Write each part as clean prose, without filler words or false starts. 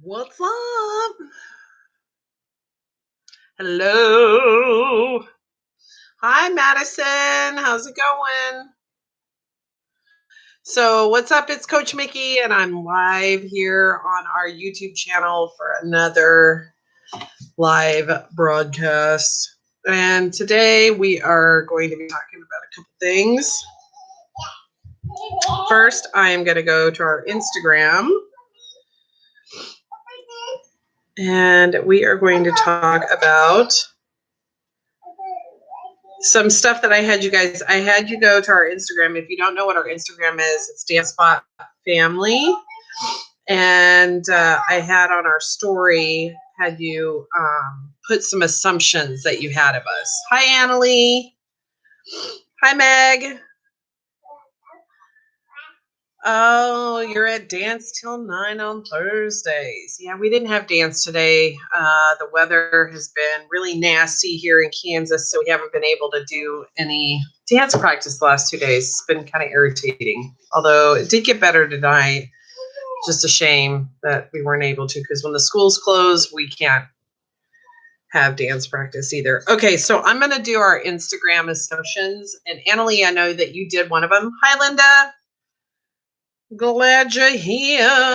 What's up? Hello. Hi, Madison. How's it going? So, what's up? It's Coach Mickey, and I'm live here on our YouTube channel for another live broadcast. And today we are going to be talking about a couple things. First, I am going to go to our Instagram. And we are going to talk about some stuff that I had you go to our Instagram. If you don't know what our Instagram is, it's Dance Spot Family. And I had on our story, had you put some assumptions that you had of us. Hi, Annalie. Hi, Meg. Oh, you're at dance till 9 on Thursdays. Yeah, we didn't have dance today. The weather has been really nasty here in Kansas, so we haven't been able to do any dance practice the last 2 days. It's been kind of irritating, although it did get better tonight. Just a shame that we weren't able to, because when the schools close, we can't have dance practice either. Okay, so I'm going to do our Instagram assumptions. And Annalie, I know that you did one of them. Hi, Linda. Glad you're here.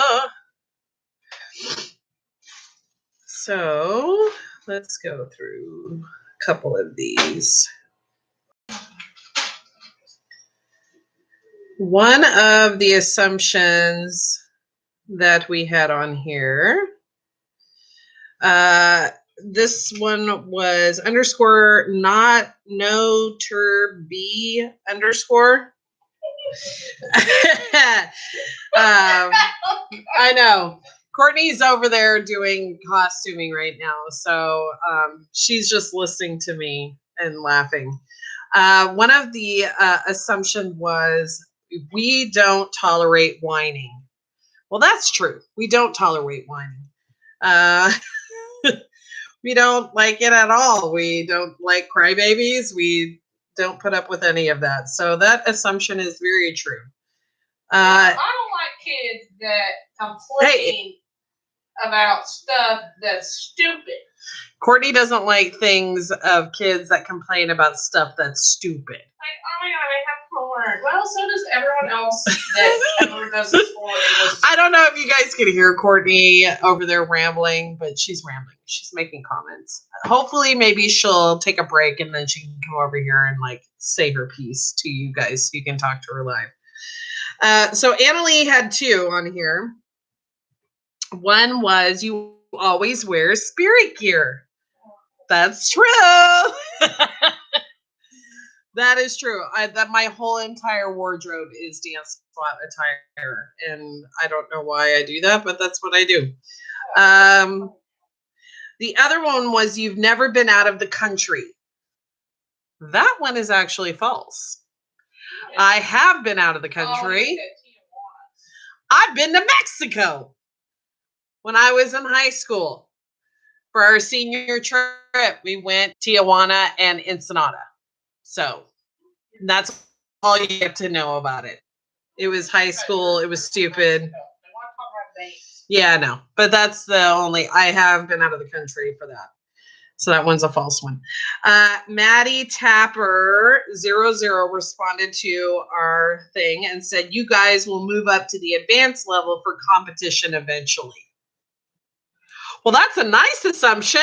So let's go through a couple of these. One of the assumptions that we had on here, this one was underscore not no ter b underscore. I know. Courtney's over there doing costuming right now, so she's just listening to me and laughing. One of the assumptions was we don't tolerate whining. Well, that's true. We don't tolerate whining. We don't like it at all. We don't like crybabies. We don't put up with any of that. So that assumption is very true. I don't like kids that complain about stuff that's stupid. Courtney doesn't like things of kids that complain about stuff that's stupid. Like, oh my God, I have homework. Well, so does everyone else that ever does this for English. I don't know if you guys can hear Courtney over there rambling, but she's rambling. She's making comments. Hopefully, maybe she'll take a break and then she can come over here and like say her piece to you guys so you can talk to her live. So Annalie had two on here. One was you always wear spirit gear. That's true. That is true. That my whole entire wardrobe is dance spot attire, and I don't know why I do that, but that's what I do. The other one was you've never been out of the country. That one is actually false. I have been out of the country. I've been to Mexico when I was in high school. For our senior trip, we went to Tijuana and Ensenada. So that's all you have to know about it. It was high school. It was stupid. Yeah, no. But that's the only, I have been out of the country for that. So that one's a false one. Maddie Tapper 00 responded to our thing and said, you guys will move up to the advanced level for competition eventually. Well, that's a nice assumption.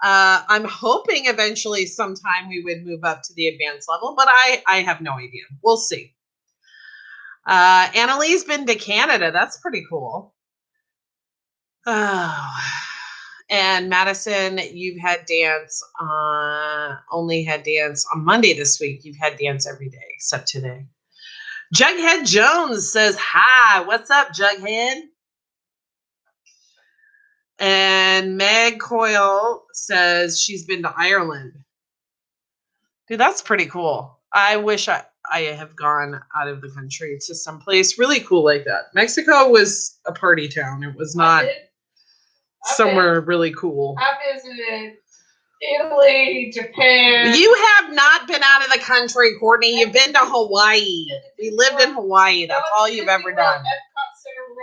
I'm hoping eventually sometime we would move up to the advanced level, but I have no idea. We'll see. Annalie's been to Canada. That's pretty cool. Oh. And Madison, you've had dance only had dance on Monday this week. You've had dance every day except today. Jughead Jones says, hi, what's up, Jughead? And Meg Coyle says she's been to Ireland. Dude, that's pretty cool. I wish I have gone out of the country to some place really cool like that. Mexico was a party town. It was not somewhere really cool. I visited Italy, Japan. You have not been out of the country, Courtney. You've been to Hawaii. We lived in Hawaii. That's all you've ever done.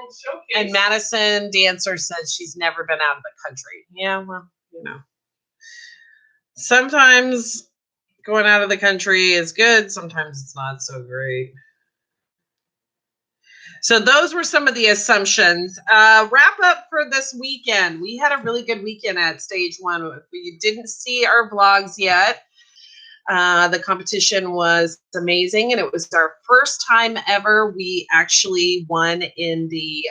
World Showcase. And Madison Dancer says she's never been out of the country. Yeah, well, sometimes going out of the country is good. Sometimes it's not so great. So those were some of the assumptions. Wrap up for this weekend. We had a really good weekend at Stage 1. If you didn't see our vlogs yet, the competition was amazing, and it was our first time ever we actually won in the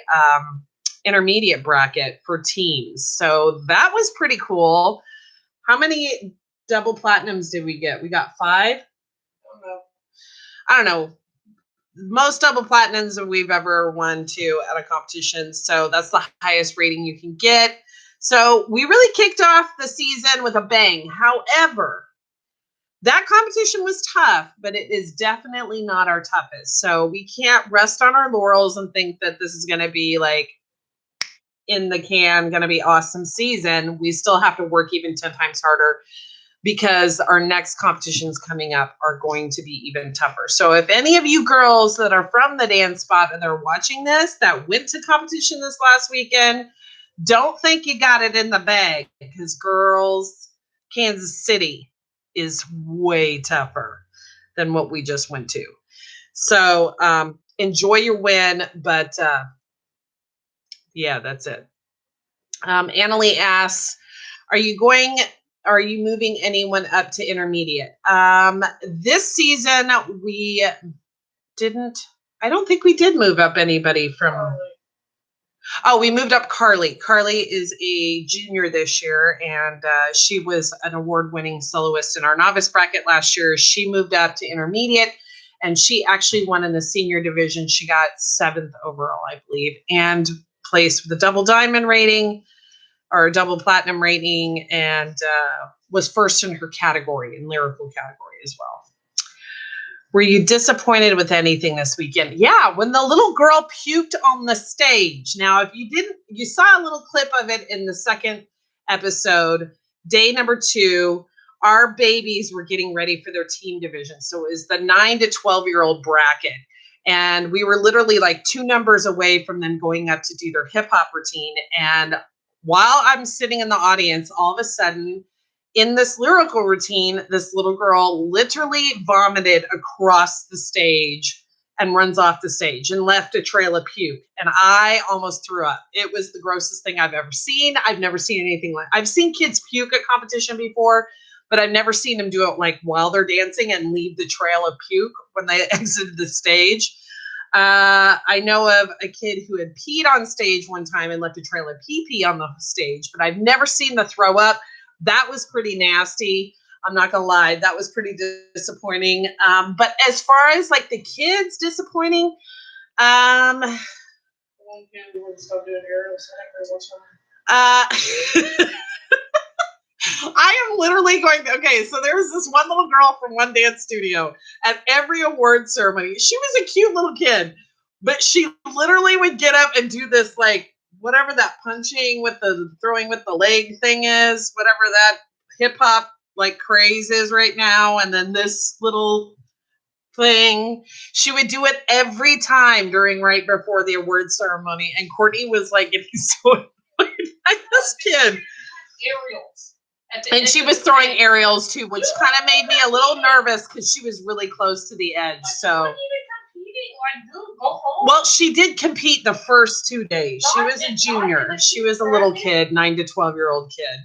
intermediate bracket for teams. So that was pretty cool. How many double platinums did we get? We got 5? I don't know. Most double platinums that we've ever won to at a competition. So that's the highest rating you can get. So we really kicked off the season with a bang. However, that competition was tough, but it is definitely not our toughest. So we can't rest on our laurels and think that this is going to be like in the can, going to be awesome season. We still have to work even 10 times harder, because our next competitions coming up are going to be even tougher. So if any of you girls that are from the dance spot and they're watching this that went to competition this last weekend, don't think you got it in the bag, because girls, Kansas City is way tougher than what we just went to. So enjoy your win, but yeah, that's it. Annalie asks, are you moving anyone up to intermediate? This season we didn't. I don't think we did move up anybody from. Oh, we moved up Carly. Carly is a junior this year, and she was an award-winning soloist in our novice bracket last year. She moved up to intermediate, and she actually won in the senior division. She got 7th overall, I believe, and placed with a double diamond rating or double platinum rating, and was first in her category, in lyrical category as well. Were you disappointed with anything this weekend? Yeah, when the little girl puked on the stage. Now, if you didn't, you saw a little clip of it in the second episode, day number 2. Our babies were getting ready for their team division. So it was the 9 to 12-year-old bracket. And we were literally like 2 numbers away from them going up to do their hip hop routine. And while I'm sitting in the audience, all of a sudden, in this lyrical routine, this little girl literally vomited across the stage and runs off the stage and left a trail of puke. And I almost threw up. It was the grossest thing I've ever seen. I've never seen anything like. I've seen kids puke at competition before, but I've never seen them do it like while they're dancing and leave the trail of puke when they exited the stage. I know of a kid who had peed on stage one time and left a trail of pee-pee on the stage, but I've never seen the throw up. That was pretty nasty. I'm not gonna lie, that was pretty disappointing. But as far as like the kids disappointing, I am literally going to, okay, so there was this one little girl from one dance studio at every award ceremony. She was a cute little kid, but she literally would get up and do this like whatever that punching with the throwing with the leg thing is, whatever that hip hop like craze is right now. And then this little thing, she would do it every time right before the award ceremony. And Courtney was like getting so annoyed by this kid. Aerials. And she was throwing aerials too, which kind of made me a little nervous because she was really close to the edge. So. Well, she did compete the first 2 days. She was a junior. She was a little kid, 9 to 12-year-old kid.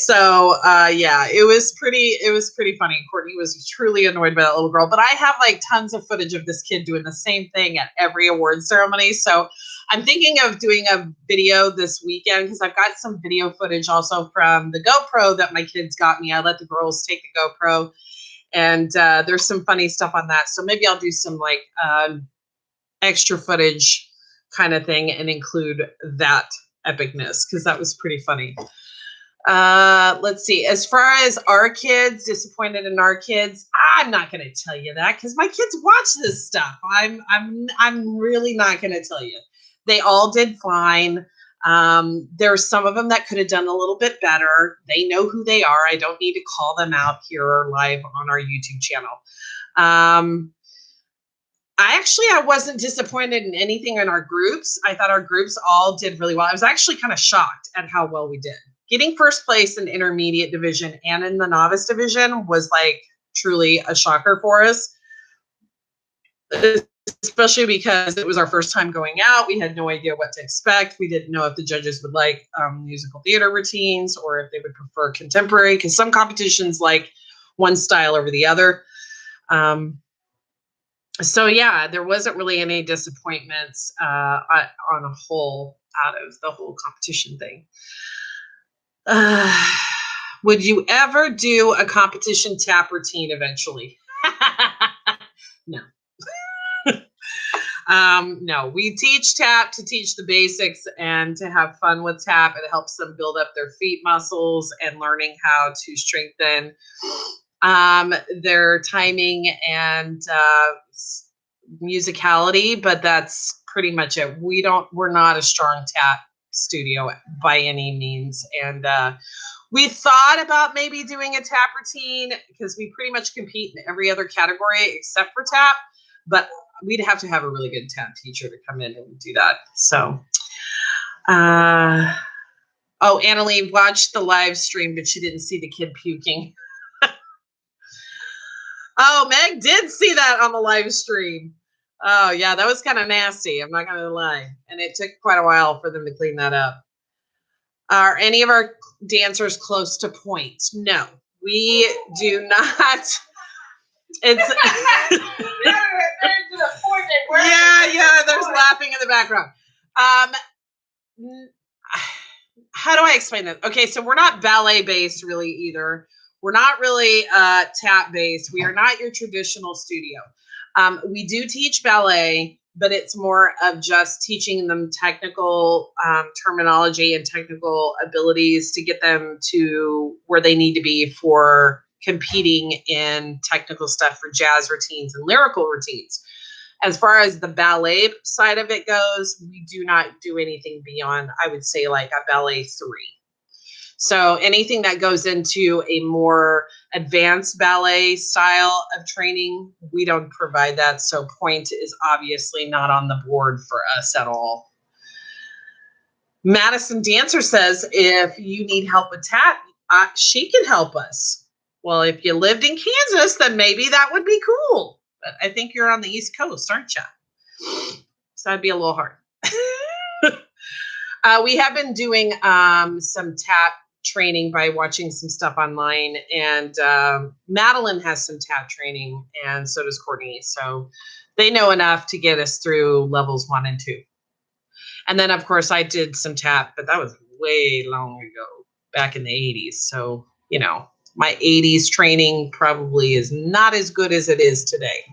So yeah, it was pretty funny. Courtney was truly annoyed by that little girl. But I have like tons of footage of this kid doing the same thing at every award ceremony. So I'm thinking of doing a video this weekend because I've got some video footage also from the GoPro that my kids got me. I let the girls take the GoPro. And there's some funny stuff on that. So maybe I'll do some like extra footage kind of thing and include that epicness because that was pretty funny. Let's see. As far as our kids, disappointed in our kids, I'm not going to tell you that because my kids watch this stuff. I'm really not going to tell you. They all did fine. There's some of them that could have done a little bit better. They know who they are. I don't need to call them out here or live on our YouTube channel. I wasn't disappointed in anything in our groups. I thought our groups all did really well. I was actually kind of shocked at how well we did. Getting first place in intermediate division and in the novice division was like truly a shocker for us, especially because it was our first time going out. We had no idea what to expect. We didn't know if the judges would like musical theater routines or if they would prefer contemporary, because some competitions like one style over the other. So yeah, there wasn't really any disappointments on a whole out of the whole competition thing. Would you ever do a competition tap routine eventually? No. No, we teach tap to teach the basics and to have fun with tap. It helps them build up their feet muscles and learning how to strengthen their timing and musicality, but that's pretty much it. We're not a strong tap studio by any means. And we thought about maybe doing a tap routine because we pretty much compete in every other category except for tap, but we'd have to have a really good tap teacher to come in and do that. So, Annalie watched the live stream, but she didn't see the kid puking. Oh, Meg did see that on the live stream. Oh, yeah, that was kind of nasty. I'm not going to lie. And it took quite a while for them to clean that up. Are any of our dancers close to point? No, we do not. It's yeah, there's laughing in the background. How do I explain this? Okay, so we're not ballet based really either. We're not really tap based. We are not your traditional studio. We do teach ballet, but it's more of just teaching them technical terminology and technical abilities to get them to where they need to be for competing in technical stuff for jazz routines and lyrical routines. As far as the ballet side of it goes, we do not do anything beyond, I would say, like a ballet 3. So anything that goes into a more advanced ballet style of training, we don't provide that. So point is obviously not on the board for us at all. Madison Dancer says, if you need help with tap, she can help us. Well, if you lived in Kansas, then maybe that would be cool. But I think you're on the East Coast, aren't you? So that'd be a little hard. We have been doing some tap training by watching some stuff online, and Madeline has some tap training, and so does Courtney. So they know enough to get us through levels 1 and 2. And then, of course, I did some tap, but that was way long ago, back in the 80s. So, you know, my 80s training probably is not as good as it is today.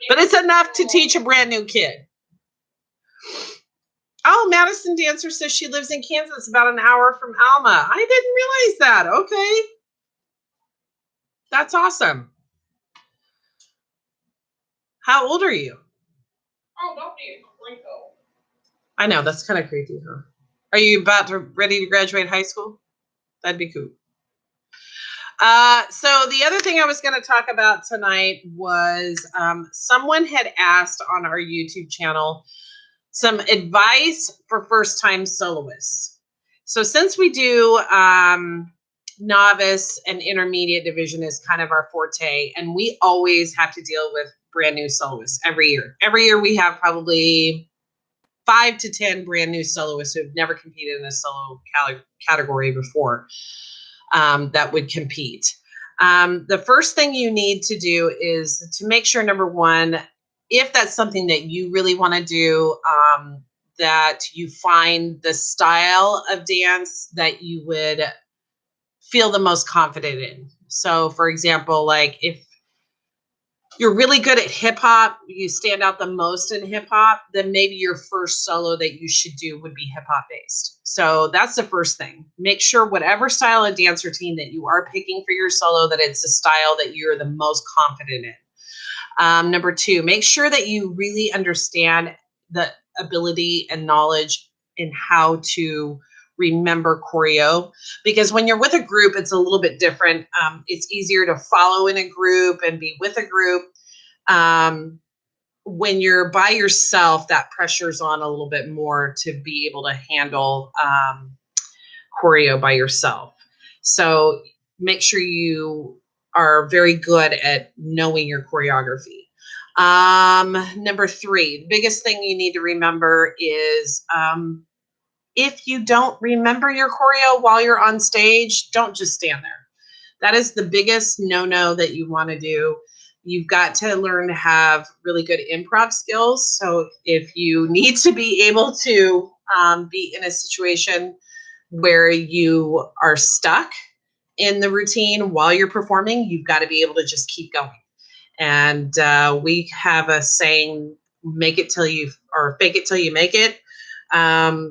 But it's enough to teach a brand new kid. Oh, Madison Dancer says she lives in Kansas, about an hour from Alma. I didn't realize that. Okay. That's awesome. How old are you? Oh, don't be a wrinkle. I know, that's kind of creepy, huh? Are you ready to graduate high school? That'd be cool. So the other thing I was going to talk about tonight was someone had asked on our YouTube channel some advice for first-time soloists. So since we do novice and intermediate division is kind of our forte, and we always have to deal with brand new soloists every year. Every year we have probably 5 to 10 brand new soloists who've never competed in a solo category before that would compete. The first thing you need to do is to make sure, number one, if that's something that you really want to do, that you find the style of dance that you would feel the most confident in. So, for example, like if you're really good at hip hop, you stand out the most in hip hop, then maybe your first solo that you should do would be hip hop based. So that's the first thing. Make sure whatever style of dance routine that you are picking for your solo, that it's a style that you're the most confident in. Number 2, make sure that you really understand the ability and knowledge in how to remember choreo, because when you're with a group, it's a little bit different. It's easier to follow in a group and be with a group. when you're by yourself, that pressure's on a little bit more to be able to handle choreo by yourself. So make sure you are very good at knowing your choreography. Number 3, the biggest thing you need to remember is if you don't remember your choreo while you're on stage, don't just stand there. That is the biggest no-no that you want to do. You've got to learn to have really good improv skills. So if you need to be able to be in a situation where you are stuck in the routine while you're performing, you've got to be able to just keep going. And we have a saying, make it till you, or fake it till you make it,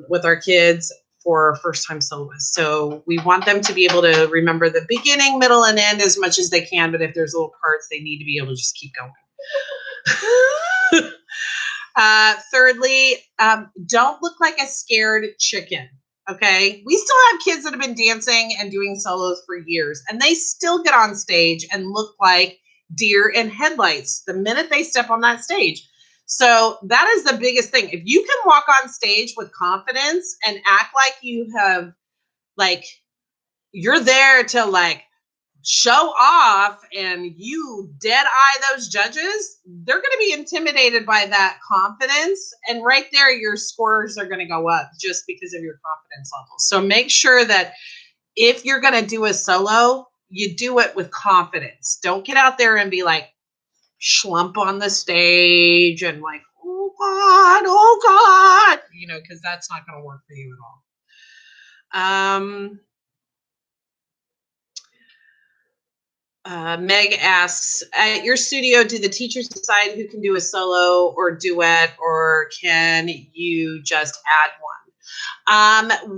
with our kids for first time soloists. So we want them to be able to remember the beginning, middle, and end as much as they can. But if there's little parts, they need to be able to just keep going. Thirdly, don't look like a scared chicken. Okay. We still have kids that have been dancing and doing solos for years, and they still get on stage and look like deer in headlights the minute they step on that stage. So that is the biggest thing. If you can walk on stage with confidence and act like you have, like, you're there to like show off and you dead eye those judges, they're going to be intimidated by that confidence. And right there, your scores are going to go up just because of your confidence level. So make sure that if you're going to do a solo, you do it with confidence. Don't get out there and be like schlump on the stage and like, oh God, you know, because that's not going to work for you at all. Meg asks, at your studio, do the teachers decide who can do a solo or duet, or can you just add one?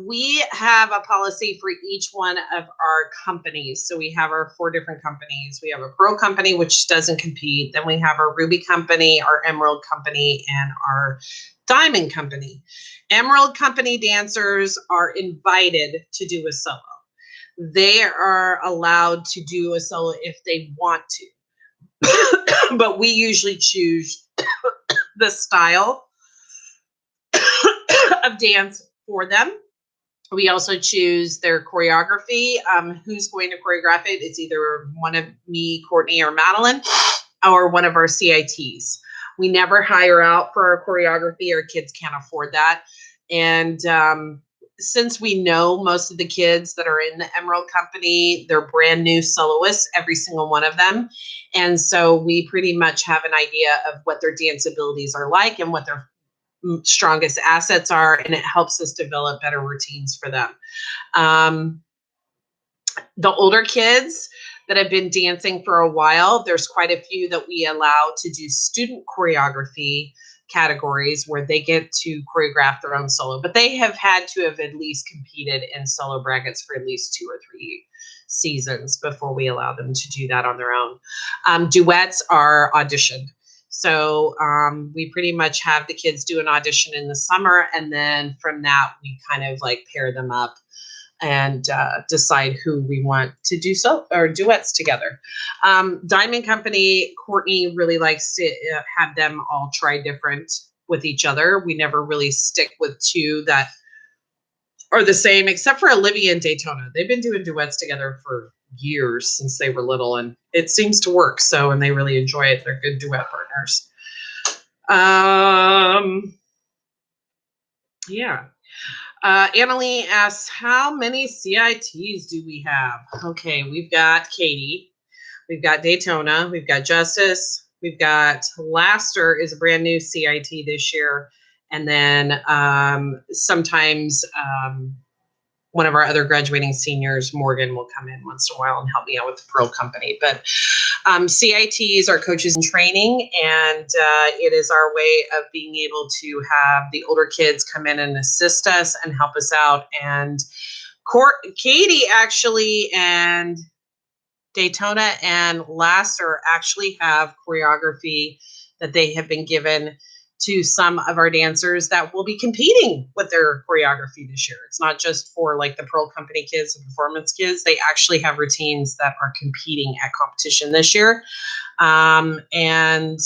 We have a policy for each one of our companies. So we have our 4 different companies. We have a Pro company, which doesn't compete. Then we have our Ruby company, our Emerald company, and our Diamond company. Emerald company dancers are invited to do a solo. They are allowed to do a solo if they want to, but we usually choose the style of dance for them. We also choose their choreography, who's going to choreograph it. It's either one of me, Courtney, or Madeline, or one of our CITs. We never hire out for our choreography. Our kids can't afford that. And since we know most of the kids that are in the Emerald company, they're brand new soloists, every single one of them. And so we pretty much have an idea of what their dance abilities are like and what their strongest assets are, and it helps us develop better routines for them. The older kids that have been dancing for a while, there's quite a few that we allow to do student choreography categories where they get to choreograph their own solo, but they have had to have at least competed in solo brackets for at least 2 or 3 seasons before we allow them to do that on their own. Duets are auditioned. So we pretty much have the kids do an audition in the summer, and then from that we kind of like pair them up and decide who we want to do duets together. Diamond company, Courtney really likes to have them all try different with each other. We never really stick with 2 that are the same, except for Olivia and Daytona. They've been doing duets together for years, since they were little, and it seems to work. So, and they really enjoy it. They're good duet partners. Yeah. Annalie asks, how many CITs do we have? Okay, we've got Katie, we've got Daytona, we've got Justice, we've got Laster is a brand new CIT this year, and then sometimes one of our other graduating seniors, Morgan, will come in once in a while and help me out with the Pro company. But CITs are coaches in training, and it is our way of being able to have the older kids come in and assist us and help us out. And Katie actually and Daytona and Laster actually have choreography that they have been given to some of our dancers that will be competing with their choreography this year. It's not just for like the Pearl Company kids and performance kids. They actually have routines that are competing at competition this year. And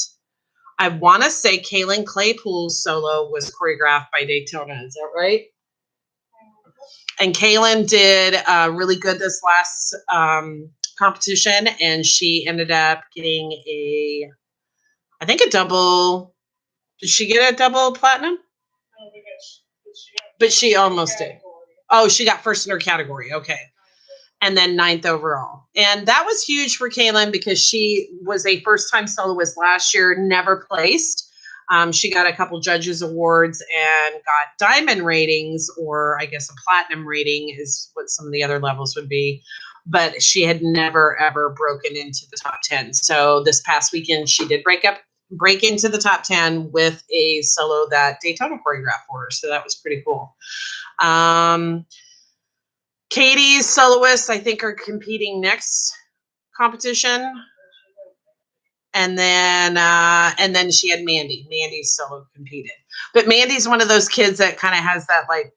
I want to say Kaylin Claypool's solo was choreographed by Daytona. Is that right? And Kaylin did really good this last competition, and she ended up getting I think a double. Did she get a double platinum? But she almost did. Oh, she got first in her category. Okay. And then 9th overall. And that was huge for Kaylin because she was a first-time soloist last year, never placed. She got a couple judges awards and got diamond ratings, or I guess a platinum rating is what some of the other levels would be. But she had never, ever broken into the top 10. So this past weekend, she did break into the top 10 with a solo that Daytona choreographed for her. So that was pretty cool. Katie's soloists, I think, are competing next competition. And then she had Mandy. Mandy's solo competed. But Mandy's one of those kids that kind of has that like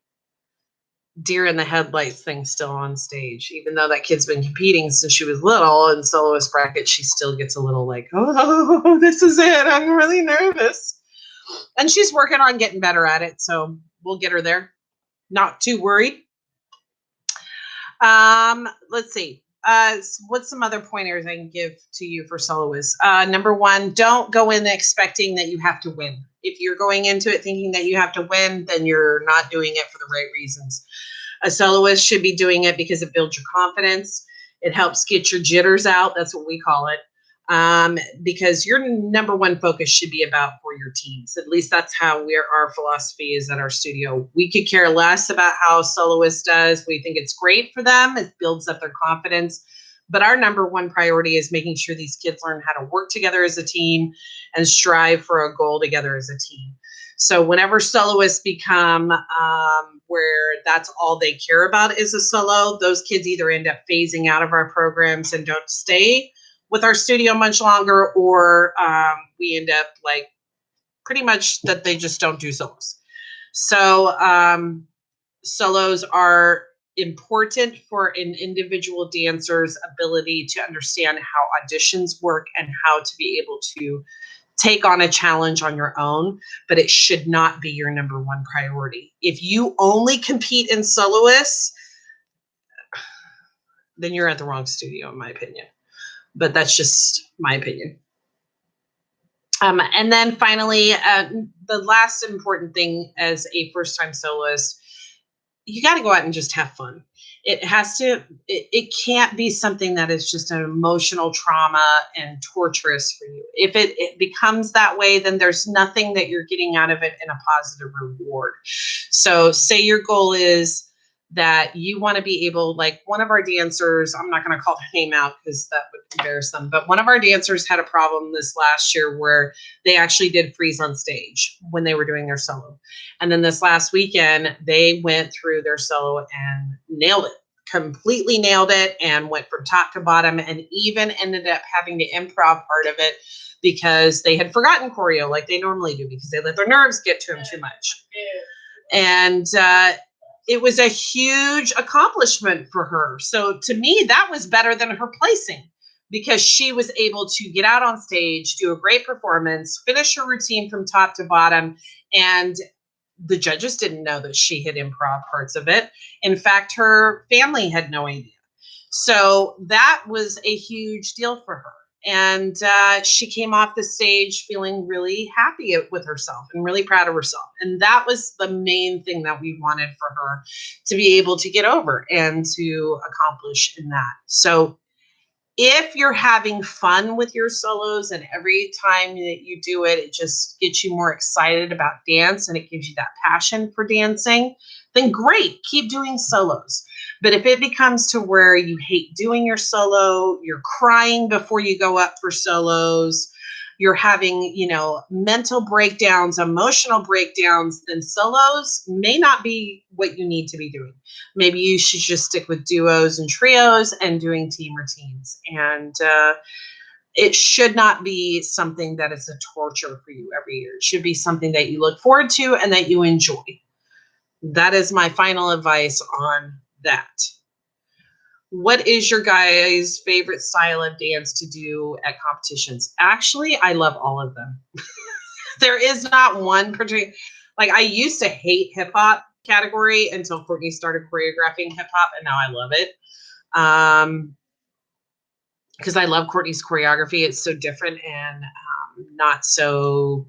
deer in the headlights thing still on stage. Even though that kid's been competing since she was little in soloist bracket, she still gets a little like, oh, this is it. I'm really nervous. And she's working on getting better at it. So we'll get her there. Not too worried. Let's see. What's some other pointers I can give to you for soloists? Number one, don't go in expecting that you have to win. If you're going into it thinking that you have to win, then you're not doing it for the right reasons. A soloist should be doing it because it builds your confidence. It helps get your jitters out. That's what we call it. Because your number one focus should be about for your teams. At least that's how our philosophy is at our studio. We could care less about how a soloist does. We think it's great for them. It builds up their confidence. But our number one priority is making sure these kids learn how to work together as a team and strive for a goal together as a team. So whenever soloists become where that's all they care about is a solo, those kids either end up phasing out of our programs and don't stay with our studio much longer, or we end up like pretty much that they just don't do solos. So solos are important for an individual dancer's ability to understand how auditions work and how to be able to take on a challenge on your own, but it should not be your number one priority. If you only compete in soloists, then you're at the wrong studio, in my opinion. But that's just my opinion. And then finally, the last important thing as a first-time soloist, you got to go out and just have fun. It can't be something that is just an emotional trauma and torturous for you. If it becomes that way, then there's nothing that you're getting out of it in a positive reward. So say your goal is that you want to be able, like one of our dancers, I'm not going to call her name out because that would embarrass them, but one of our dancers had a problem this last year where they actually did freeze on stage when they were doing their solo. And then this last weekend, they went through their solo and nailed it, completely nailed it, and went from top to bottom, and even ended up having the improv part of it because they had forgotten choreo like they normally do because they let their nerves get to them too much. And it was a huge accomplishment for her. So to me, that was better than her placing because she was able to get out on stage, do a great performance, finish her routine from top to bottom, and the judges didn't know that she had improv parts of it. In fact, her family had no idea. So that was a huge deal for her. And she came off the stage feeling really happy with herself and really proud of herself. And that was the main thing that we wanted for her to be able to get over and to accomplish in that. So if you're having fun with your solos and every time that you do it, it just gets you more excited about dance and it gives you that passion for dancing, then great, keep doing solos. But if it becomes to where you hate doing your solo, you're crying before you go up for solos, you're having, mental breakdowns, emotional breakdowns, then solos may not be what you need to be doing. Maybe you should just stick with duos and trios and doing team routines. And it should not be something that is a torture for you every year. It should be something that you look forward to and that you enjoy. That is my final advice on that. What is your guys' favorite style of dance to do at competitions? Actually, I love all of them. There is not one particular, like I used to hate hip hop category until Courtney started choreographing hip hop, and now I love it. Because I love Courtney's choreography. It's so different and not so,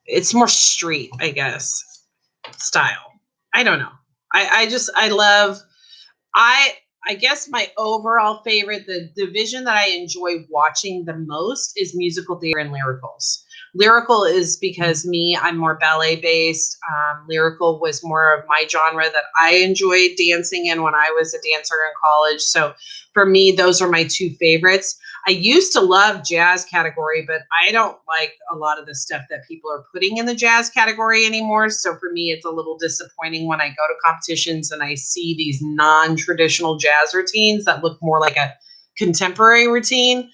it's more street, I guess, style. I don't know. I love, I I guess my overall favorite, the division that I enjoy watching the most is musical theater and lyricals. Lyrical is because me, I'm more ballet based. Lyrical was more of my genre that I enjoyed dancing in when I was a dancer in college. So for me, those are my two favorites. I used to love jazz category, but I don't like a lot of the stuff that people are putting in the jazz category anymore. So for me, it's a little disappointing when I go to competitions and I see these non-traditional jazz routines that look more like a contemporary routine.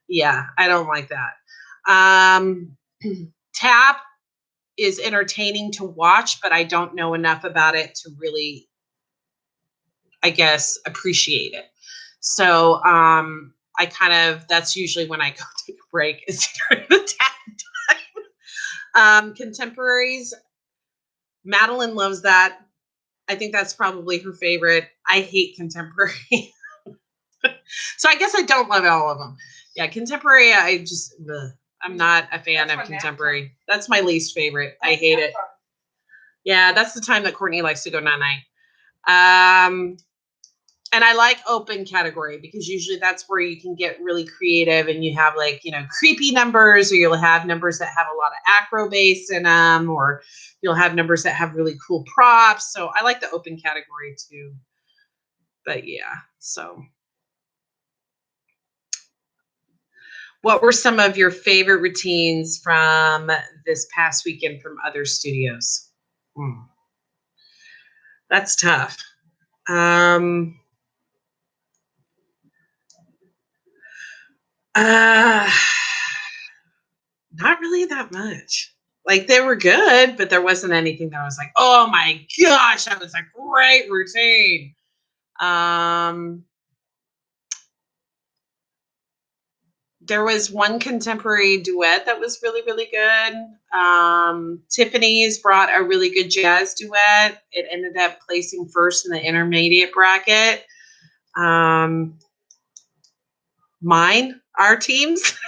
Yeah, I don't like that. Tap is entertaining to watch, but I don't know enough about it to really, I guess, appreciate it. So I kind of, that's usually when I go take a break, is during the tap time. Contemporaries, Madeline loves that. I think that's probably her favorite. I hate contemporary. So I guess I don't love all of them. Yeah, contemporary, I just, ugh, I'm not a fan of contemporary. That's my least favorite. I hate it. Yeah, that's the time that Courtney likes to go night-night. And I like open category because usually that's where you can get really creative and you have like, you know, creepy numbers, or you'll have numbers that have a lot of acro bass in them, or you'll have numbers that have really cool props. So I like the open category too. But yeah, so what were some of your favorite routines from this past weekend from other studios? That's tough. Um, uh, Not really that much. Like they were good, but there wasn't anything that I was like, oh my gosh, that was a great routine. Um, there was one contemporary duet that was really, really good. Tiffany's brought a really good jazz duet. It ended up placing first in the intermediate bracket. Um, our teams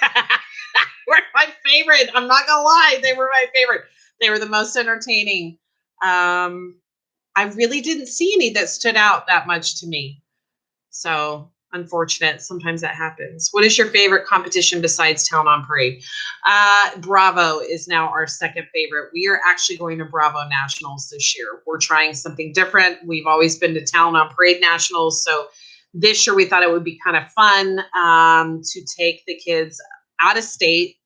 were my favorite. I'm not gonna lie, they were my favorite. They were the most entertaining. I really didn't see any that stood out that much to me. So unfortunate. Sometimes that happens. What is your favorite competition besides Town on Parade? Bravo is now our second favorite. We are actually going to Bravo Nationals this year. We're trying something different. We've always been to Town on Parade Nationals. So this year we thought it would be kind of fun to take the kids out of state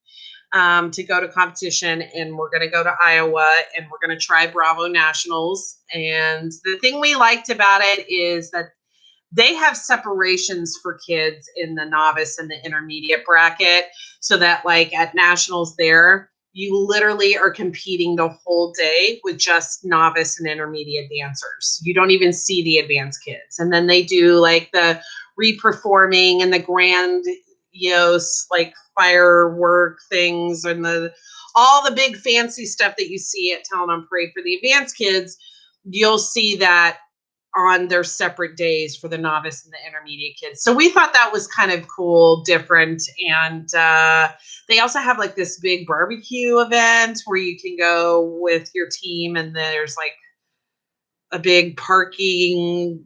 to go to competition, and we're going to go to Iowa and we're going to try Bravo Nationals. And the thing we liked about it is that they have separations for kids in the novice and the intermediate bracket, so that like at nationals there, you literally are competing the whole day with just novice and intermediate dancers. You don't even see the advanced kids. And then they do like the reperforming and the grandiose like firework things and the all the big fancy stuff that you see at Town on Parade for the advanced kids. You'll see that on their separate days for the novice and the intermediate kids. So we thought that was kind of cool, different. And they also have like this big barbecue event where you can go with your team, and there's like a big parking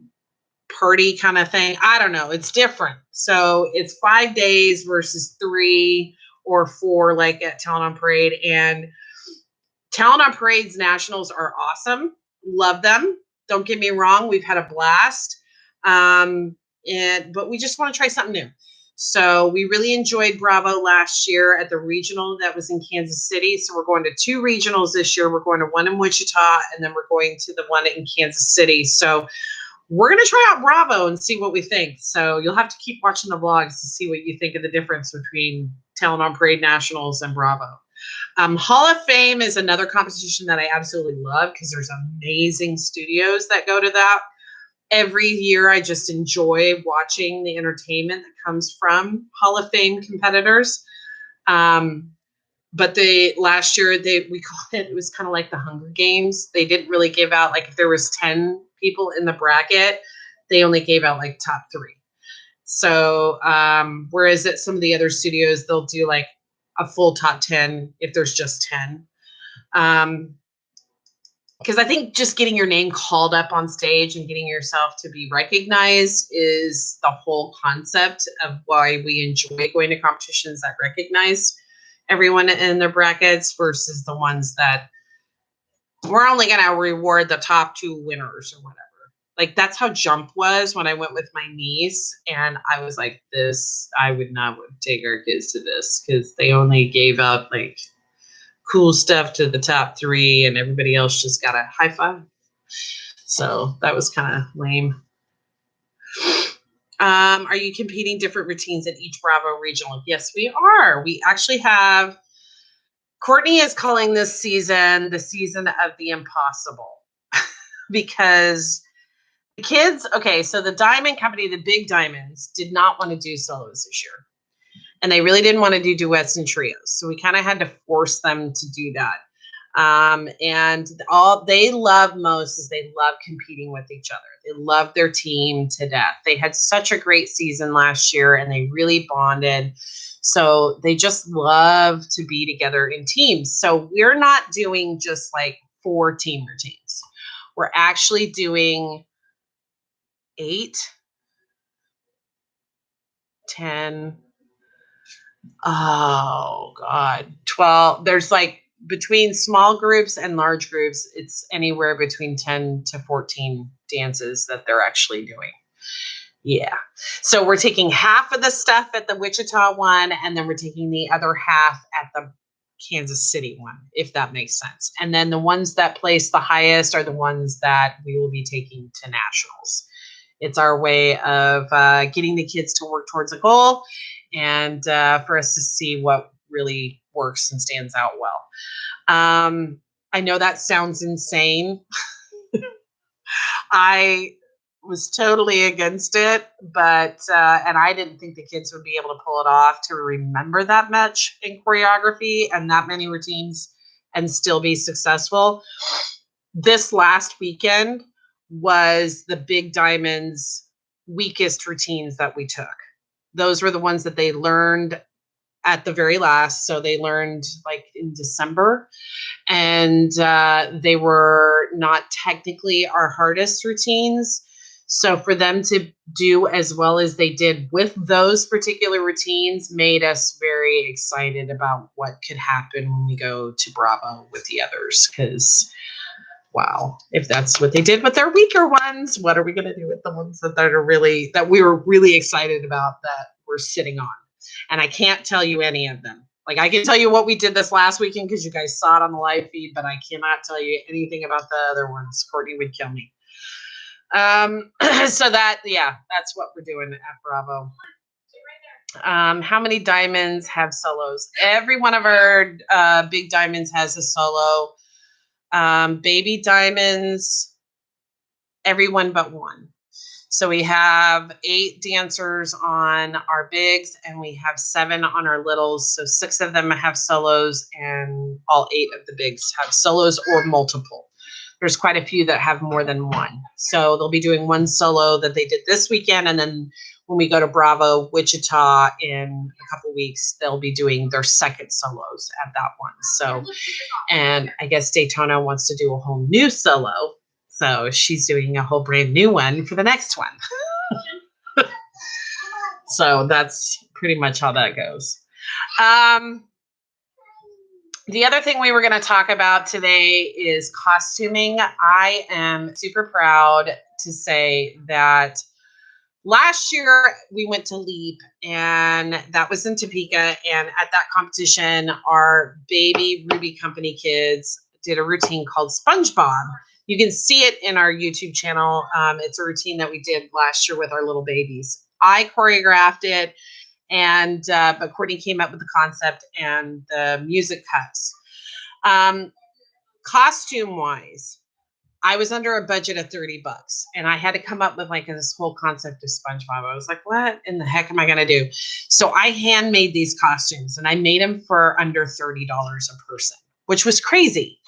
party kind of thing. I don't know. It's different. So it's 5 days versus 3 or 4 like at Town on Parade. And Talent on Parade's nationals are awesome. Love them. Don't get me wrong. We've had a blast. But we just want to try something new. So we really enjoyed Bravo last year at the regional that was in Kansas City. So we're going to 2 regionals this year. We're going to one in Wichita, and then we're going to the one in Kansas City. So we're going to try out Bravo and see what we think. So you'll have to keep watching the vlogs to see what you think of the difference between Talent on Parade Nationals and Bravo. Hall of Fame is another competition that I absolutely love because there's amazing studios that go to that. every year I just enjoy watching the entertainment that comes from Hall of Fame competitors. But last year we called it was kind of like the Hunger Games. They didn't really give out, like, if there was 10 people in the bracket, they only gave out like top 3. So whereas at some of the other studios, they'll do like a full top 10 if there's just 10. Because I think just getting your name called up on stage and getting yourself to be recognized is the whole concept of why we enjoy going to competitions that recognize everyone in their brackets versus the ones that we're only going to reward the top 2 winners or whatever. Like, that's how Jump was when I went with my niece, and I was like, I would not take our kids to this because they only gave out like cool stuff to the top 3 and everybody else just got a high five. So that was kind of lame. Are you competing different routines at each Bravo regional? Yes, we are. We actually have, Courtney is calling this season the season of the impossible because the kids, okay, so the Diamond Company, the big diamonds, did not want to do solos this year. And they really didn't want to do duets and trios. So we kind of had to force them to do that. And all they love most is they love competing with each other. They love their team to death. They had such a great season last year and they really bonded. So they just love to be together in teams. So we're not doing just like 4 team routines. We're actually doing 8, 10, oh God, 12. There's like, between small groups and large groups, it's anywhere between 10 to 14 dances that they're actually doing. Yeah. So we're taking half of the stuff at the Wichita one, and then we're taking the other half at the Kansas City one, if that makes sense. And then the ones that place the highest are the ones that we will be taking to nationals. It's our way of getting the kids to work towards a goal and for us to see what really works and stands out well. I know that sounds insane. I was totally against it, but and I didn't think the kids would be able to pull it off to remember that much in choreography and that many routines and still be successful. This last weekend was the Big Diamonds' weakest routines that we took. Those were the ones that they learned at the very last. So they learned like in December, and they were not technically our hardest routines. So for them to do as well as they did with those particular routines made us very excited about what could happen when we go to Bravo with the others. Because wow, if that's what they did with their weaker ones, what are we going to do with the ones that we were really excited about that we're sitting on? And I can't tell you any of them. Like, I can tell you what we did this last weekend because you guys saw it on the live feed, but I cannot tell you anything about the other ones. Courtney would kill me. So that's what we're doing at Bravo. How many diamonds have solos? Every one of our big diamonds has a solo. Baby diamonds, everyone but one. So we have 8 dancers on our bigs and we have 7 on our littles. So 6 of them have solos and all 8 of the bigs have solos or multiple. There's quite a few that have more than one. So they'll be doing one solo that they did this weekend. And then when we go to Bravo, Wichita in a couple weeks, they'll be doing their second solos at that one. So, and I guess Daytona wants to do a whole new solo. So she's doing a whole brand new one for the next one. So that's pretty much how that goes. The other thing we were going to talk about today is costuming. I am super proud to say that last year we went to LEAP, and that was in Topeka. And at that competition, our baby Ruby Company kids did a routine called SpongeBob. You can see it in our YouTube channel. It's a routine that we did last year with our little babies. I choreographed it, and but Courtney came up with the concept and the music cuts. Costume wise, I was under a budget of $30 and I had to come up with like this whole concept of SpongeBob. I was like, what in the heck am I going to do? So I handmade these costumes and I made them for under $30 a person, which was crazy.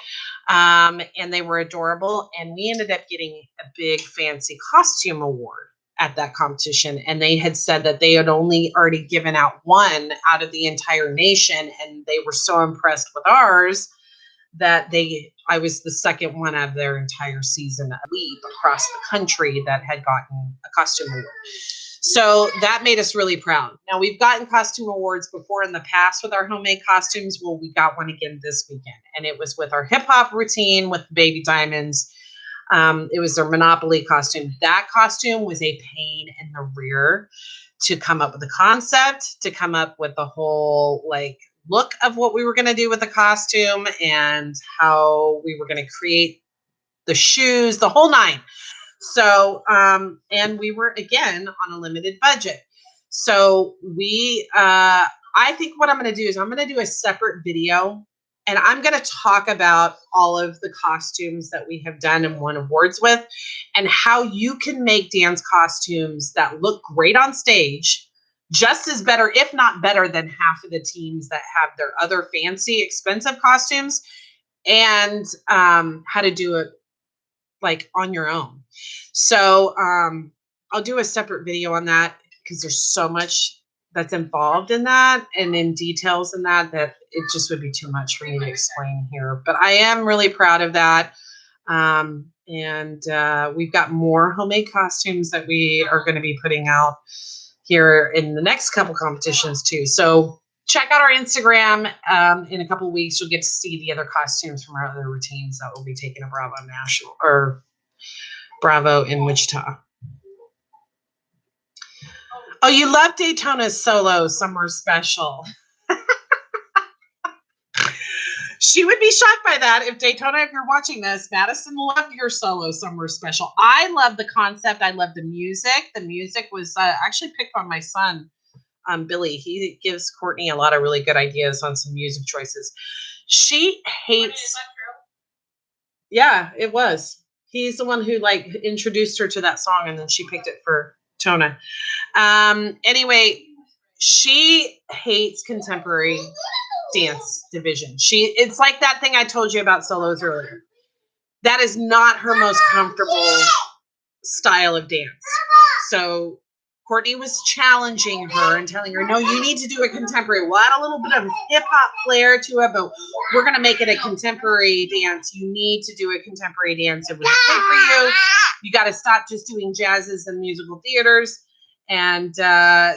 And they were adorable. And we ended up getting a big fancy costume award at that competition. And they had said that they had only already given out one out of the entire nation. And they were so impressed with ours that I was the second one out of their entire season leap across the country that had gotten a costume award. So that made us really proud. Now we've gotten costume awards before in the past with our homemade costumes. Well, we got one again this weekend, and it was with our hip hop routine with the baby diamonds. It was their Monopoly costume. That costume was a pain in the rear to come up with the concept, to come up with the whole like look of what we were going to do with the costume and how we were going to create the shoes, the whole nine. So, and we were again on a limited budget. So I think what I'm going to do is I'm going to do a separate video and I'm going to talk about all of the costumes that we have done and won awards with and how you can make dance costumes that look great on stage, just as better, if not better than half of the teams that have their other fancy, expensive costumes, and how to do it like on your own. So I'll do a separate video on that because there's so much that's involved in that and in details in that it just would be too much for me to explain here. But I am really proud of that. And we've got more homemade costumes that we are going to be putting out here in the next couple competitions too. So check out our Instagram. In a couple of weeks, you'll get to see the other costumes from our other routines that will be taking a Bravo National or Bravo in Wichita. Oh, you love Daytona's solo summer special. She would be shocked by that. If Daytona, if you're watching this, Madison loved your solo summer special. I love the concept. I love the music. The music was actually picked on my son, Billy. He gives Courtney a lot of really good ideas on some music choices. She hates. Yeah, it was. He's the one who like introduced her to that song, and then she picked it for Tona. Anyway, she hates contemporary dance division. It's like that thing I told you about solos earlier. That is not her most comfortable style of dance. So Courtney was challenging her and telling her, no, you need to do a contemporary. We'll add a little bit of hip hop flair to it, but we're going to make it a contemporary dance. You need to do a contemporary dance. It was good for you. You got to stop just doing jazzes and musical theaters. And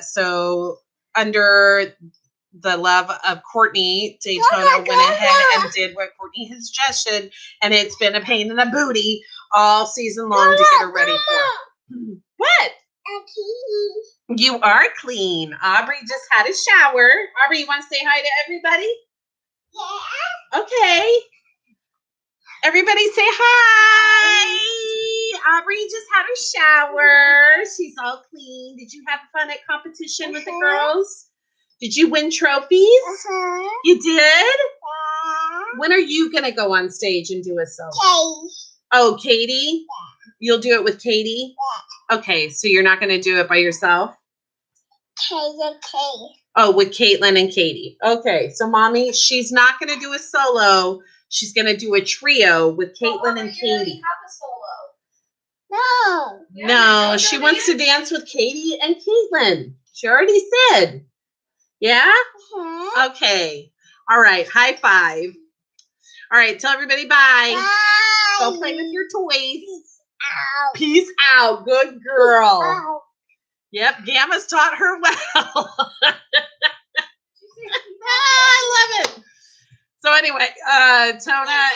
so under the love of Courtney, Daytona went ahead and did what Courtney has suggested. And it's been a pain in the booty all season long to get her ready for. What? You are clean. Aubrey just had a shower. Aubrey, you want to say hi to everybody? Yeah. Okay. Everybody say hi. Aubrey just had a shower. She's all clean. Did you have fun at competition with the girls? Did you win trophies? You did? When are you going to go on stage and do a solo? Oh, Katie? You'll do it with Katie? Okay, so you're not going to do it by yourself? Oh, with Caitlin and Katie. Okay, so mommy, she's not going to do a solo. She's going to do a trio with Caitlin and Katie. No, she wants to dance with Katie and Caitlin. She already said. Yeah? Okay. All right, high five. All right, tell everybody bye. Go play with your toys. Peace out. Good girl. Yep, Gamma's taught her well. I love it. So anyway, Tona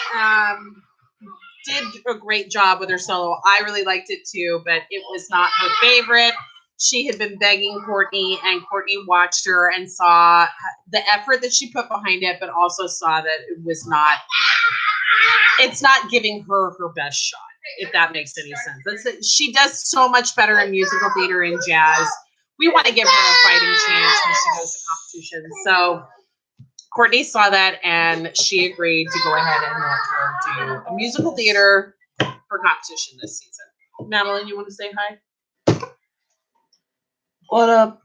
did a great job with her solo. I really liked it too, but it was not her favorite. She had been begging Courtney, and Courtney watched her and saw the effort that she put behind it, but also saw that it's not giving her her best shot, if that makes any sense. She does so much better in musical theater and jazz. We want to give her a fighting chance when she goes to competition. So Courtney saw that, and she agreed to go ahead and let her do a musical theater for competition this season. Madeline, you want to say hi? What up?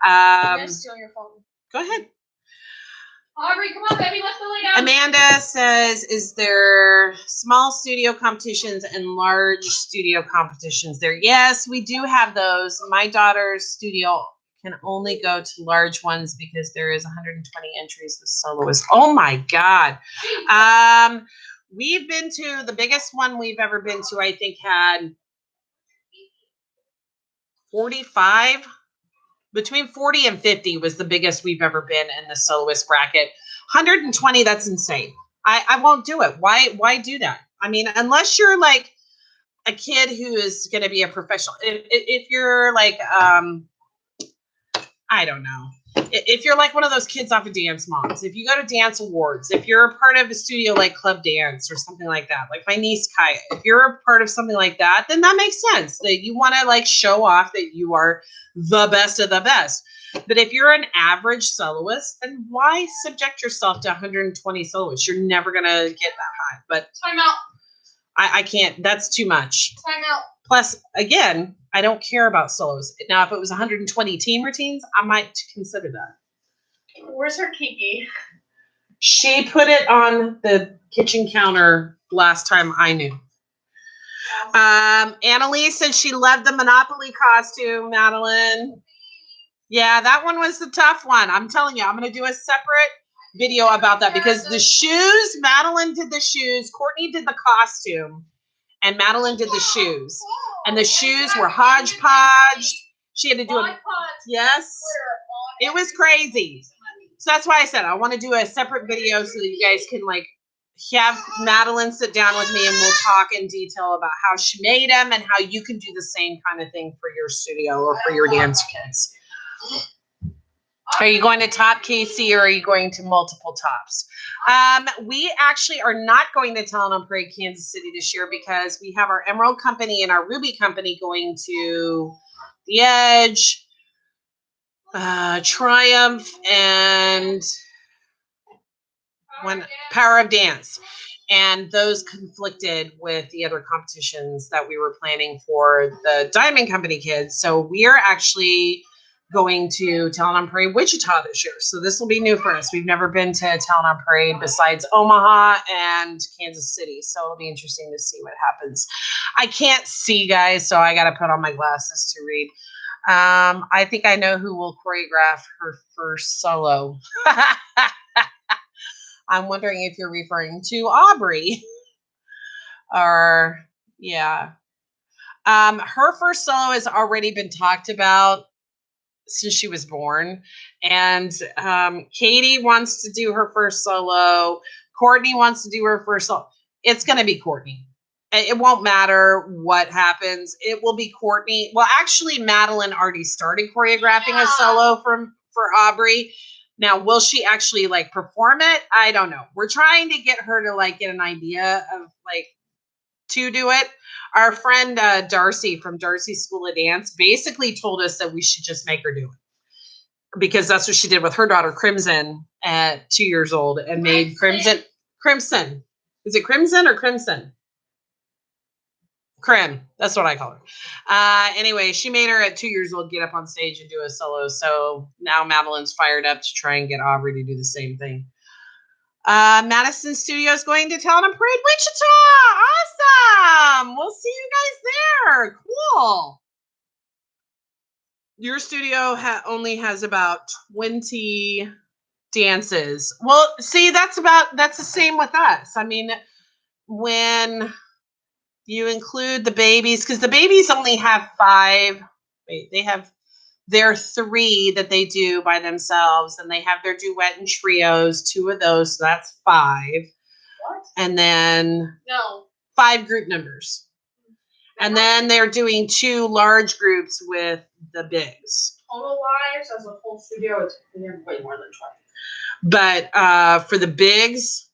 um, Steal your phone. go ahead. Aubrey, come on, baby, let's go lay down. Amanda says, is there small studio competitions and large studio competitions there? Yes, we do have those. My daughter's studio can only go to large ones because there is 120 entries with soloists. Oh my God. We've been to, the biggest one we've ever been to, I think had 45. Between 40 and 50 was the biggest we've ever been in the soloist bracket. 120, that's insane. I won't do it. Why do that? I mean, unless you're like a kid who is going to be a professional. If you're like, I don't know. If you're like one of those kids off of Dance Moms, if you go to dance awards, if you're a part of a studio like Club Dance or something like that, like my niece Kaya, if you're a part of something like that, then that makes sense. That you want to like show off that you are the best of the best. But if you're an average soloist, then why subject yourself to 120 soloists? You're never gonna get that high. But time out. I can't. That's too much. Time out. Plus, again, I don't care about solos. Now, if it was 120 team routines, I might consider that. Where's her Kiki? She put it on the kitchen counter last time I knew. Annalise said she loved the Monopoly costume, Madeline. Yeah, that one was the tough one. I'm telling you, I'm going to do a separate video about that because the shoes, Madeline did the shoes, Courtney did the costume, and Madeline did the shoes. And the shoes were hodgepodge. She had to do it. Yes. It was crazy. So that's why I said I want to do a separate video so that you guys can like have Madeline sit down with me and we'll talk in detail about how she made them and how you can do the same kind of thing for your studio or for your dance kids. Are you going to top, Casey, or are you going to multiple tops? We actually are not going to Talent on Parade, Kansas City this year because we have our Emerald Company and our Ruby Company going to The Edge, Triumph, and Power of Dance. And those conflicted with the other competitions that we were planning for the Diamond Company kids. So we are actually going to Talent on Parade Wichita this year. So this will be new for us. We've never been to Talent on Parade besides Omaha and Kansas City. So it'll be interesting to see what happens. I can't see, guys, so I got to put on my glasses to read. I think I know who will choreograph her first solo. I'm wondering if you're referring to Aubrey. Or, yeah. Her first solo has already been talked about since she was born. And Katie wants to do her first solo. Courtney wants to do her first solo. It's going to be Courtney. It won't matter what happens. It will be Courtney. Well, actually, Madeline already started choreographing a solo for Aubrey. Now, will she actually like perform it? I don't know. We're trying to get her to like get an idea of like to do it. Our friend Darcy from Darcy's School of Dance basically told us that we should just make her do it because that's what she did with her daughter Crimson at 2 years old and made Crimson. Is it Crimson or Crimson? Crim. That's what I call her. Anyway, she made her at 2 years old get up on stage and do a solo. So now Madeline's fired up to try and get Aubrey to do the same thing. Madison Studios going to Talent on Parade Wichita. Awesome. We'll see you guys there. Cool. Your studio only has about 20 dances. Well, see, that's the same with us. I mean, when you include the babies, because the babies only have 5. Wait, they have their 3 that they do by themselves, and they have their duet and trios, 2 of those, so that's 5. What? And then 5 group numbers. And then they're doing 2 large groups with the bigs. Total wise, as a whole studio, it's way more than 20. But for the bigs,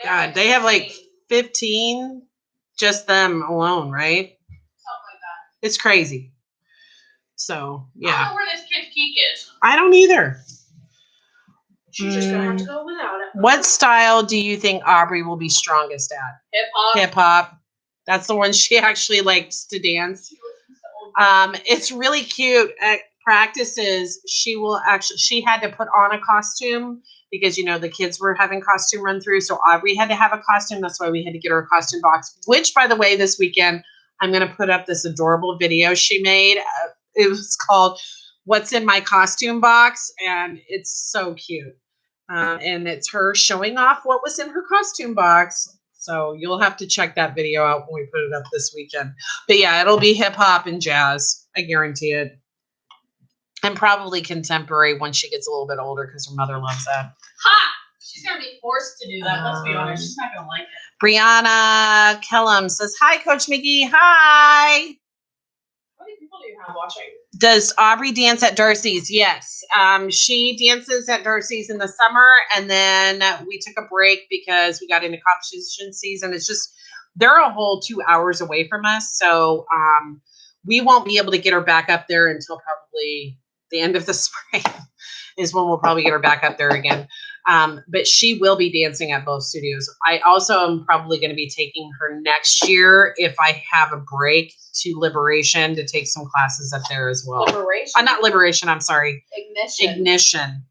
God, they have like 15, just them alone, right? Something like that. It's crazy. So, yeah. I don't know where this kid's geek is. I don't either. She's just gonna have to go without it. What style do you think Aubrey will be strongest at? Hip hop. Hip hop. That's the one she actually likes to dance. It's really cute. At practices, she had to put on a costume because the kids were having costume run through. So Aubrey had to have a costume. That's why we had to get her a costume box. Which, by the way, this weekend I'm going to put up this adorable video she made. It was called "What's in My Costume Box," and it's so cute. And it's her showing off what was in her costume box. So you'll have to check that video out when we put it up this weekend. But yeah, it'll be hip hop and jazz. I guarantee it. And probably contemporary once she gets a little bit older because her mother loves that. Ha! She's going to be forced to do that. Let's be honest. She's not going to like it. Brianna Kellum says, hi, Coach Mickey. Hi. How many people do you have watching? Does Aubrey dance at Darcy's? Yes. She dances at Darcy's in the summer, and then we took a break because we got into competition season. It's just, they're a whole 2 hours away from us. So we won't be able to get her back up there until probably the end of the spring is when we'll probably get her back up there again. But she will be dancing at both studios. I also am probably going to be taking her next year if I have a break to Liberation to take some classes up there as well. Liberation? Not Liberation, I'm sorry. Ignition. Ignition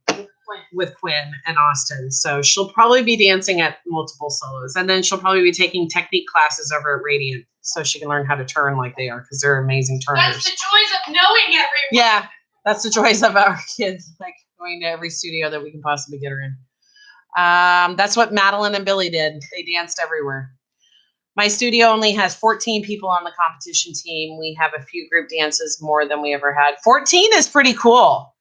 with Quinn and Austin. So she'll probably be dancing at multiple solos. And then she'll probably be taking technique classes over at Radiant so she can learn how to turn like they are because they're amazing turners. That's the joys of knowing everyone. Yeah, that's the joys of our kids, like going to every studio that we can possibly get her in. That's what Madeline and Billy did. They danced everywhere. My studio only has 14 people on the competition team. We have a few group dances more than we ever had. 14 is pretty cool.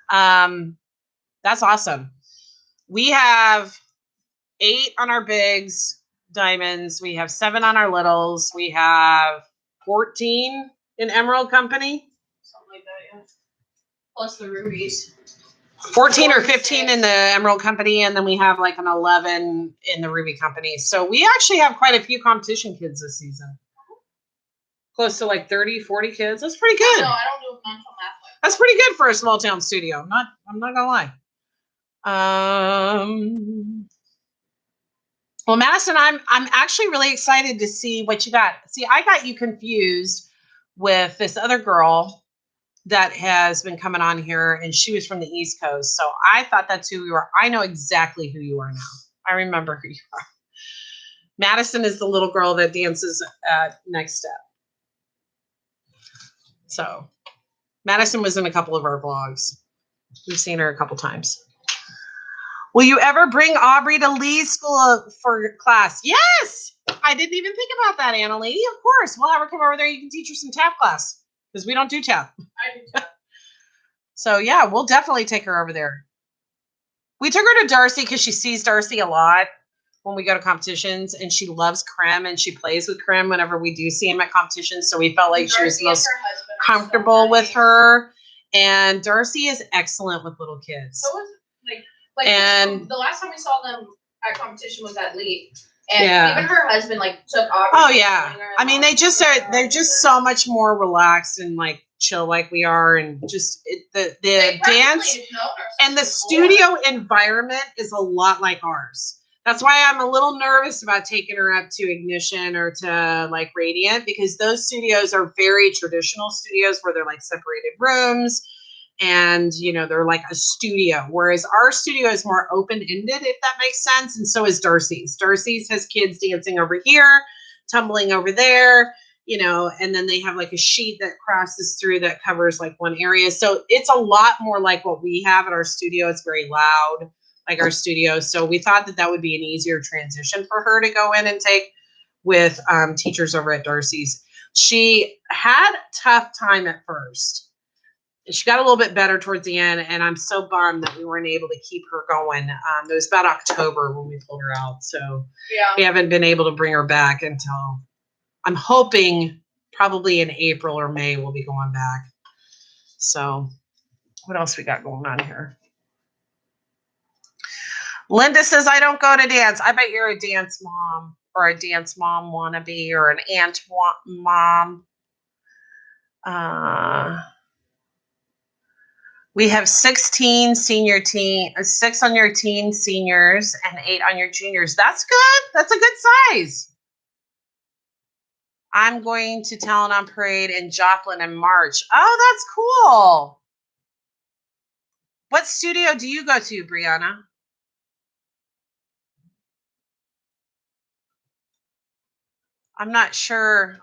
That's awesome. We have 8 on our bigs, diamonds. We have 7 on our littles. We have 14 in Emerald Company. Something like that, yeah. Plus the rubies. 14 or 15 in the Emerald Company, and then we have like an 11 in the Ruby Company. So we actually have quite a few competition kids this season. Close to like 30, 40 kids. That's pretty good. No, I don't do mental math. That's pretty good for a small town studio. I'm not gonna lie. Well, Madison, I'm actually really excited to see what you got. See, I got you confused with this other girl that has been coming on here, and she was from the East Coast. So I thought that's who you are. I know exactly who you are now. I remember who you are. Madison is the little girl that dances at Next Step. So Madison was in a couple of our vlogs. We've seen her a couple times. Will you ever bring Aubrey to Lee's school for class? Yes! I didn't even think about that, Anna Lee. Of course. We'll have her come over there. You can teach her some tap class because we don't do tap. I do tap. So, yeah, we'll definitely take her over there. We took her to Darcy because she sees Darcy a lot when we go to competitions, and she loves Krem, and she plays with Krem whenever we do see him at competitions. So we felt like she was most comfortable with her. And Darcy is excellent with little kids. So was and the last time we saw them at competition was at Lee. And even her husband took Aubrey. Oh yeah. I mean, they're just so much more relaxed and chill like we are, and just the dance and the studio environment is a lot like ours. That's why I'm a little nervous about taking her up to Ignition or to Radiant, because those studios are very traditional studios where they're separated rooms. And, they're like a studio, whereas our studio is more open-ended, if that makes sense. And so is Darcy's. Darcy's has kids dancing over here, tumbling over there, and then they have a sheet that crosses through that covers one area. So it's a lot more like what we have at our studio. It's very loud, like our studio. So we thought that would be an easier transition for her to go in and take with teachers over at Darcy's. She had a tough time at first. She got a little bit better towards the end, and I'm so bummed that we weren't able to keep her going. It was about October when we pulled her out, so we haven't been able to bring her back until, I'm hoping, probably in April or May we'll be going back. So what else we got going on here? Linda says, I don't go to dance. I bet you're a dance mom or a dance mom wannabe or an aunt mom. We have 16 senior teen, 6 on your teen seniors and 8 on your juniors. That's good. That's a good size. I'm going to Talent on Parade in Joplin in March. Oh, that's cool. What studio do you go to, Brianna? I'm not sure.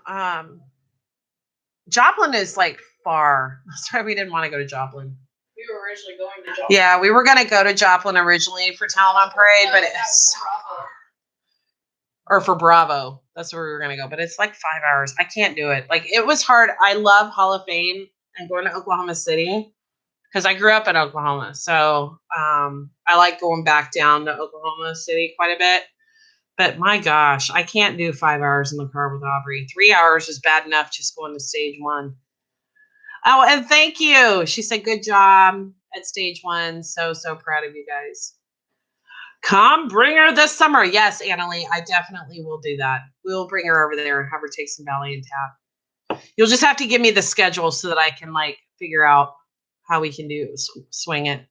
Joplin is like far. That's why we didn't want to go to Joplin. We were originally going to Joplin. Yeah, we were going to go to Joplin originally for Talent on Parade, but it's or for Bravo. That's where we were going to go, but it's like 5 hours. I can't do it. Like, it was hard. I love Hall of Fame and going to Oklahoma City because I grew up in Oklahoma. So I like going back down to Oklahoma City quite a bit. But my gosh, I can't do 5 hours in the car with Aubrey. 3 hours is bad enough just going to stage 1. Oh, and thank you. She said, good job at stage 1. So proud of you guys. Come bring her this summer. Yes, Annalie, I definitely will do that. We'll bring her over there and have her take some ballet and tap. You'll just have to give me the schedule so that I can like figure out how we can swing it.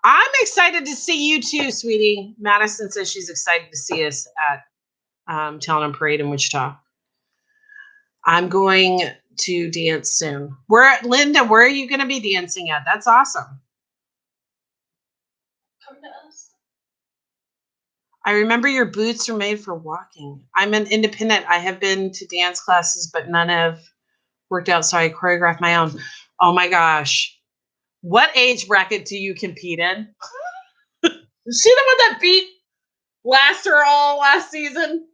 I'm excited to see you too, sweetie. Madison says she's excited to see us at Talent on Parade in Wichita. I'm going to dance soon. Linda, where are you going to be dancing at? That's awesome. Come to us. I remember your boots are made for walking. I'm an independent. I have been to dance classes, but none have worked out, so I choreographed my own. Oh my gosh. What age bracket do you compete in? Is she the one that beat Laster all last season?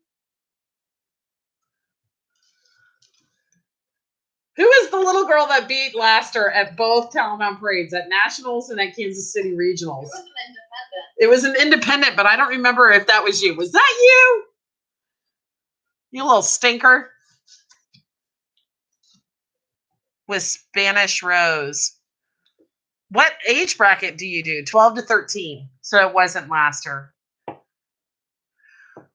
Who is the little girl that beat Laster at both Talent on Parades, at Nationals and at Kansas City Regionals? It was an independent, but I don't remember if that was you. Was that you? You little stinker. With Spanish Rose. What age bracket do you do? 12 to 13. So it wasn't Laster.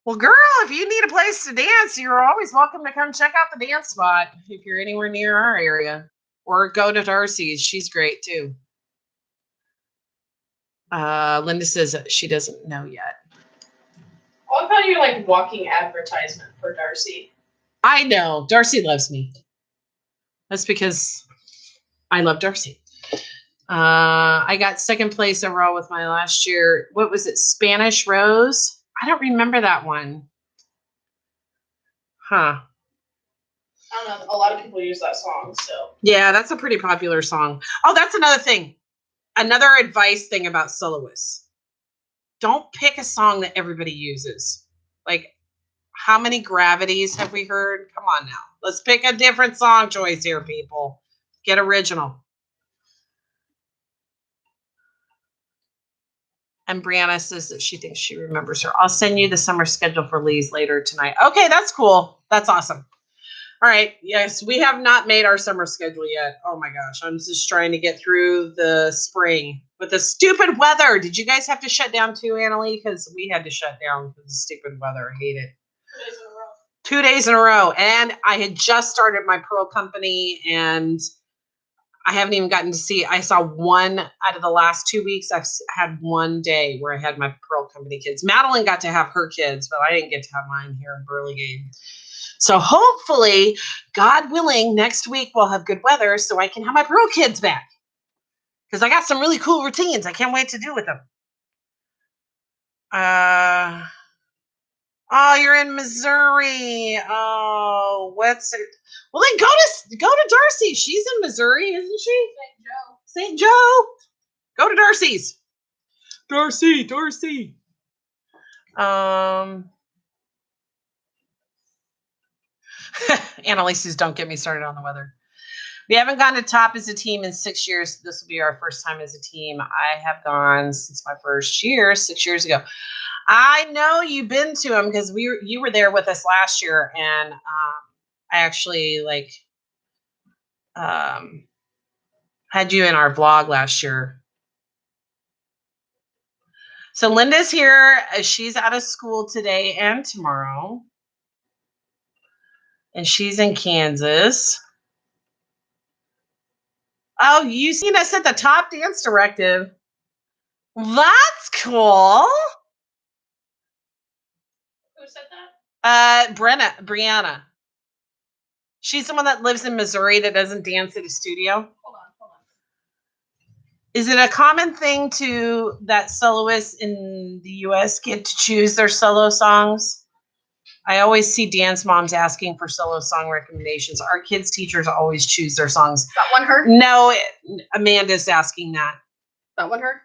Well, girl, if you need a place to dance, you're always welcome to come check out the dance spot if you're anywhere near our area. Or go to Darcy's. She's great too. Linda says she doesn't know yet. I thought you were like walking advertisement for Darcy. I know. Darcy loves me. That's because I love Darcy. I got second place overall with my last year. What was it? Spanish Rose? I don't remember that one. Huh. I don't know. A lot of people use that song, so. Yeah, that's a pretty popular song. Oh, that's another thing. Another advice thing about soloists. Don't pick a song that everybody uses. Like, how many gravities have we heard? Come on now. Let's pick a different song choice here, people. Get original. And Brianna says that she thinks she remembers her. I'll send you the summer schedule for Lee's later tonight. Okay, that's cool. That's awesome. All right. Yes, we have not made our summer schedule yet. Oh my gosh. I'm just trying to get through the spring with the stupid weather. Did you guys have to shut down too, Annalie? Because we had to shut down for the stupid weather. I hate it. 2 days in a row. 2 days in a row. And I had just started my Pearl company and I haven't even gotten to see. I saw one out of the last 2 weeks. I've had one day where I had my Pearl company kids. Madeline got to have her kids, but I didn't get to have mine here in Burlingame. So hopefully, God willing, next week we'll have good weather so I can have my Pearl kids back. Because I got some really cool routines I can't wait to do with them. Oh, you're in Missouri. Oh, what's it? Well, then go to Darcy. She's in Missouri, isn't she? St. Joe. St. Joe. Go to Darcy's. Darcy. Annalise says, don't get me started on the weather. We haven't gone to top as a team in 6 years. This will be our first time as a team. I have gone since my first year, 6 years ago. I know you've been to them because you were there with us last year, and I actually had you in our vlog last year. So Linda's here. She's out of school today and tomorrow, and she's in Kansas. Oh, you seen us at the top dance directive. That's cool. Who said that? Brianna. She's the one that lives in Missouri that doesn't dance at a studio. Hold on. Is it a common thing that soloists in the US get to choose their solo songs? I always see dance moms asking for solo song recommendations. Our kids' teachers always choose their songs. That one her? No, Amanda's asking that. That one her?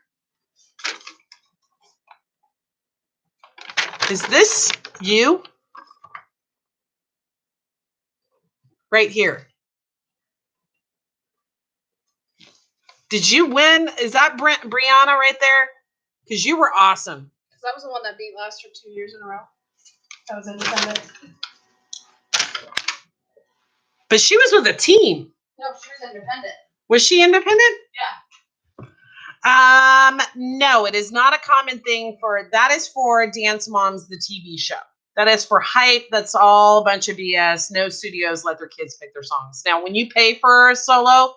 Is this you? Right here. Did you win? Is that Brianna right there? Because you were awesome. Because that was the one that beat last year 2 years in a row. That was independent. But she was with a team. No, she was independent. Was she independent? Yeah. No, it is not a common thing that is for Dance Moms, the TV show. That is for hype. That's all a bunch of BS. No studios let their kids pick their songs. Now, when you pay for a solo,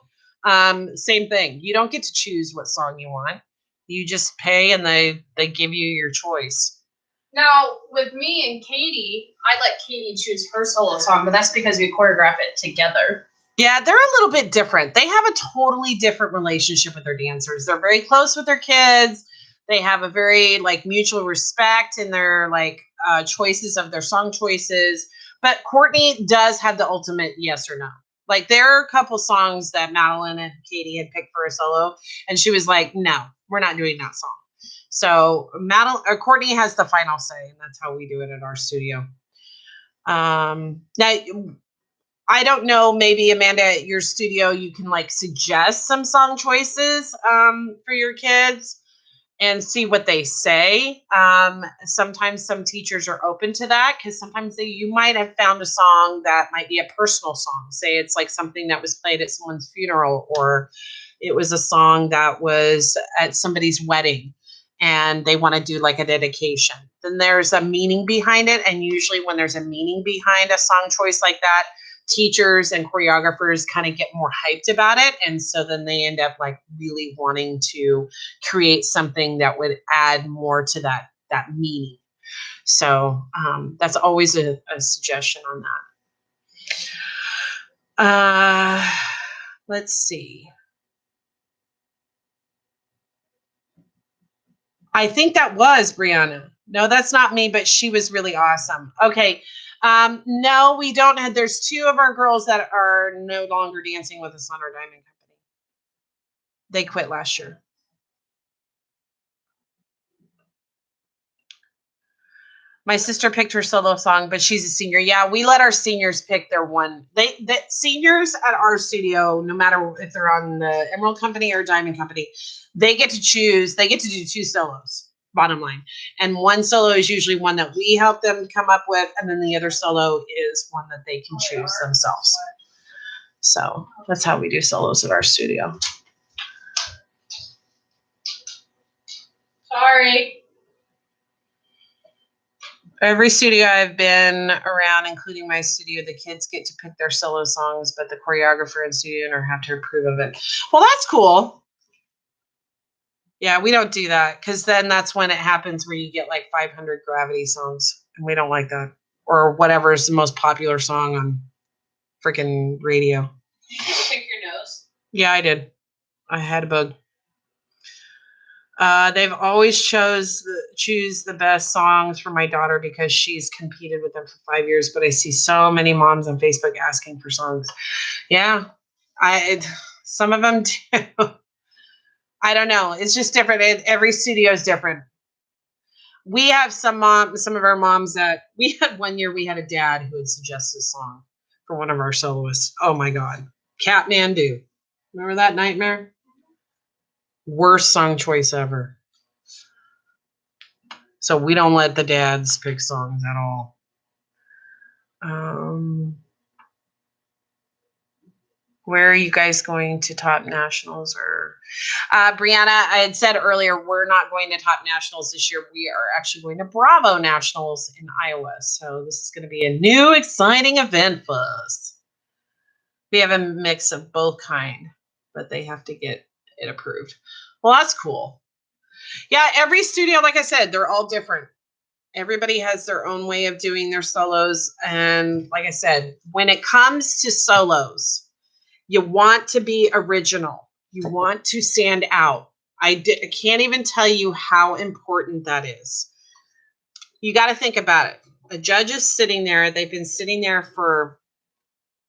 same thing. You don't get to choose what song you want. You just pay and they give you your choice. Now, with me and Katie, I let Katie choose her solo song, but that's because we choreograph it together. Yeah, they're a little bit different. They have a totally different relationship with their dancers. They're very close with their kids. They have a very mutual respect in their choices of their song choices. But Courtney does have the ultimate yes or no. There are a couple songs that Madeline and Katie had picked for a solo, and she was like, "No, we're not doing that song." So Courtney has the final say, and that's how we do it at our studio. Now, I don't know, maybe Amanda, at your studio, you can suggest some song choices for your kids and see what they say. Sometimes some teachers are open to that because sometimes you might have found a song that might be a personal song. Say it's something that was played at someone's funeral, or it was a song that was at somebody's wedding and they want to do a dedication. Then there's a meaning behind it. And usually when there's a meaning behind a song choice like that, teachers and choreographers kind of get more hyped about it. And so then they end up really wanting to create something that would add more to that meaning. So that's always a suggestion on that. Let's see. I think that was Brianna. No, that's not me, but she was really awesome. Okay. No, we don't have. There's two of our girls that are no longer dancing with us on our diamond company. They quit last year. My sister picked her solo song, but she's a senior. Yeah, we let our seniors pick their one. The seniors at our studio, no matter if they're on the Emerald Company or Diamond Company, they get to choose. They get to do two solos. Bottom line, and one solo is usually one that we help them come up with, and then the other solo is one that they can choose themselves. So that's how we do solos at our studio. Sorry. Every studio I've been around, including my studio, the kids get to pick their solo songs, but the choreographer and studio owner have to approve of it. Well, that's cool. Yeah, we don't do that because then that's when it happens where you get 500 Gravity songs, and we don't like that. Or whatever is the most popular song on freaking radio. Did you pick your nose? Yeah, I did. I had a bug. They've always choose the best songs for my daughter because she's competed with them for 5 years. But I see so many moms on Facebook asking for songs. Yeah, some of them do. I don't know. It's just different. Every studio is different. We have some of our moms that we had one year. We had a dad who had suggested a song for one of our soloists. Oh my God, Catmandu. Remember that nightmare? Worst song choice ever. So we don't let the dads pick songs at all. Where are you guys going to top nationals? Or Brianna, I had said earlier, we're not going to top nationals this year. We are actually going to Bravo Nationals in Iowa. So this is going to be a new, exciting event for us. We have a mix of both kind. but they have to get it approved. Well, that's cool. Yeah, every studio, like I said, they're all different. Everybody has their own way of doing their solos. And like I said, when it comes to solos, you want to be original. You want to stand out. I can't even tell you how important that is. You got to think about it. A judge is sitting there. They've been sitting there for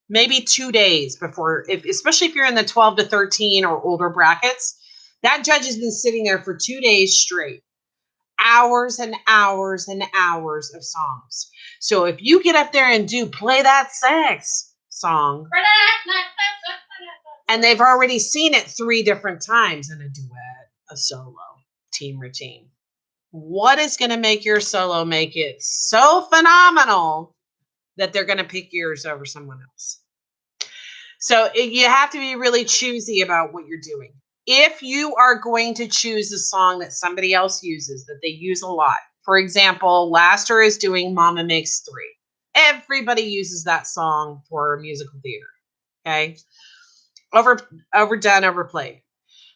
maybe 2 days before, especially if you're in the 12 to 13 or older brackets. That judge has been sitting there for 2 days straight, hours and hours and hours of songs. So if you get up there and play that sax song, and they've already seen it 3 different times in a duet, a solo, team routine, what is going to make your solo make it so phenomenal that they're going to pick yours over someone else? So you have to be really choosy about what you're doing. If you are going to choose a song that somebody else uses, that they use a lot, for example, Laster is doing Mama Makes Three. Everybody uses that song for musical theater. Okay, overdone, overplayed.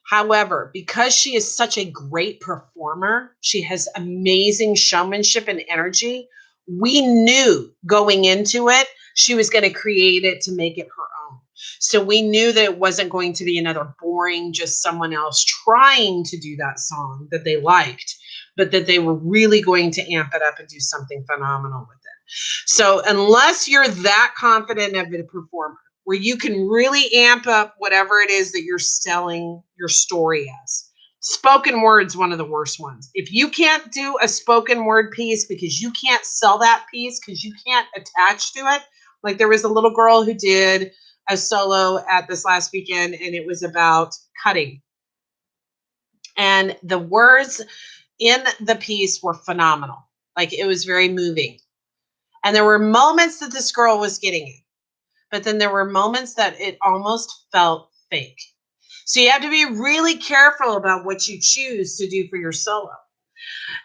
However, because she is such a great performer, she has amazing showmanship and energy. We knew going into it, she was going to create it to make it her own. So we knew that it wasn't going to be another boring, just someone else trying to do that song that they liked, but that they were really going to amp it up and do something phenomenal with it. So unless you're that confident of a performer, where you can really amp up whatever it is that you're selling your story as. Spoken word's one of the worst ones. If you can't do a spoken word piece because you can't sell that piece, because you can't attach to it, like there was a little girl who did a solo at this last weekend, and it was about cutting. And the words in the piece were phenomenal. Like it was very moving. And there were moments that this girl was getting it. But then there were moments that it almost felt fake. So you have to be really careful about what you choose to do for your solo.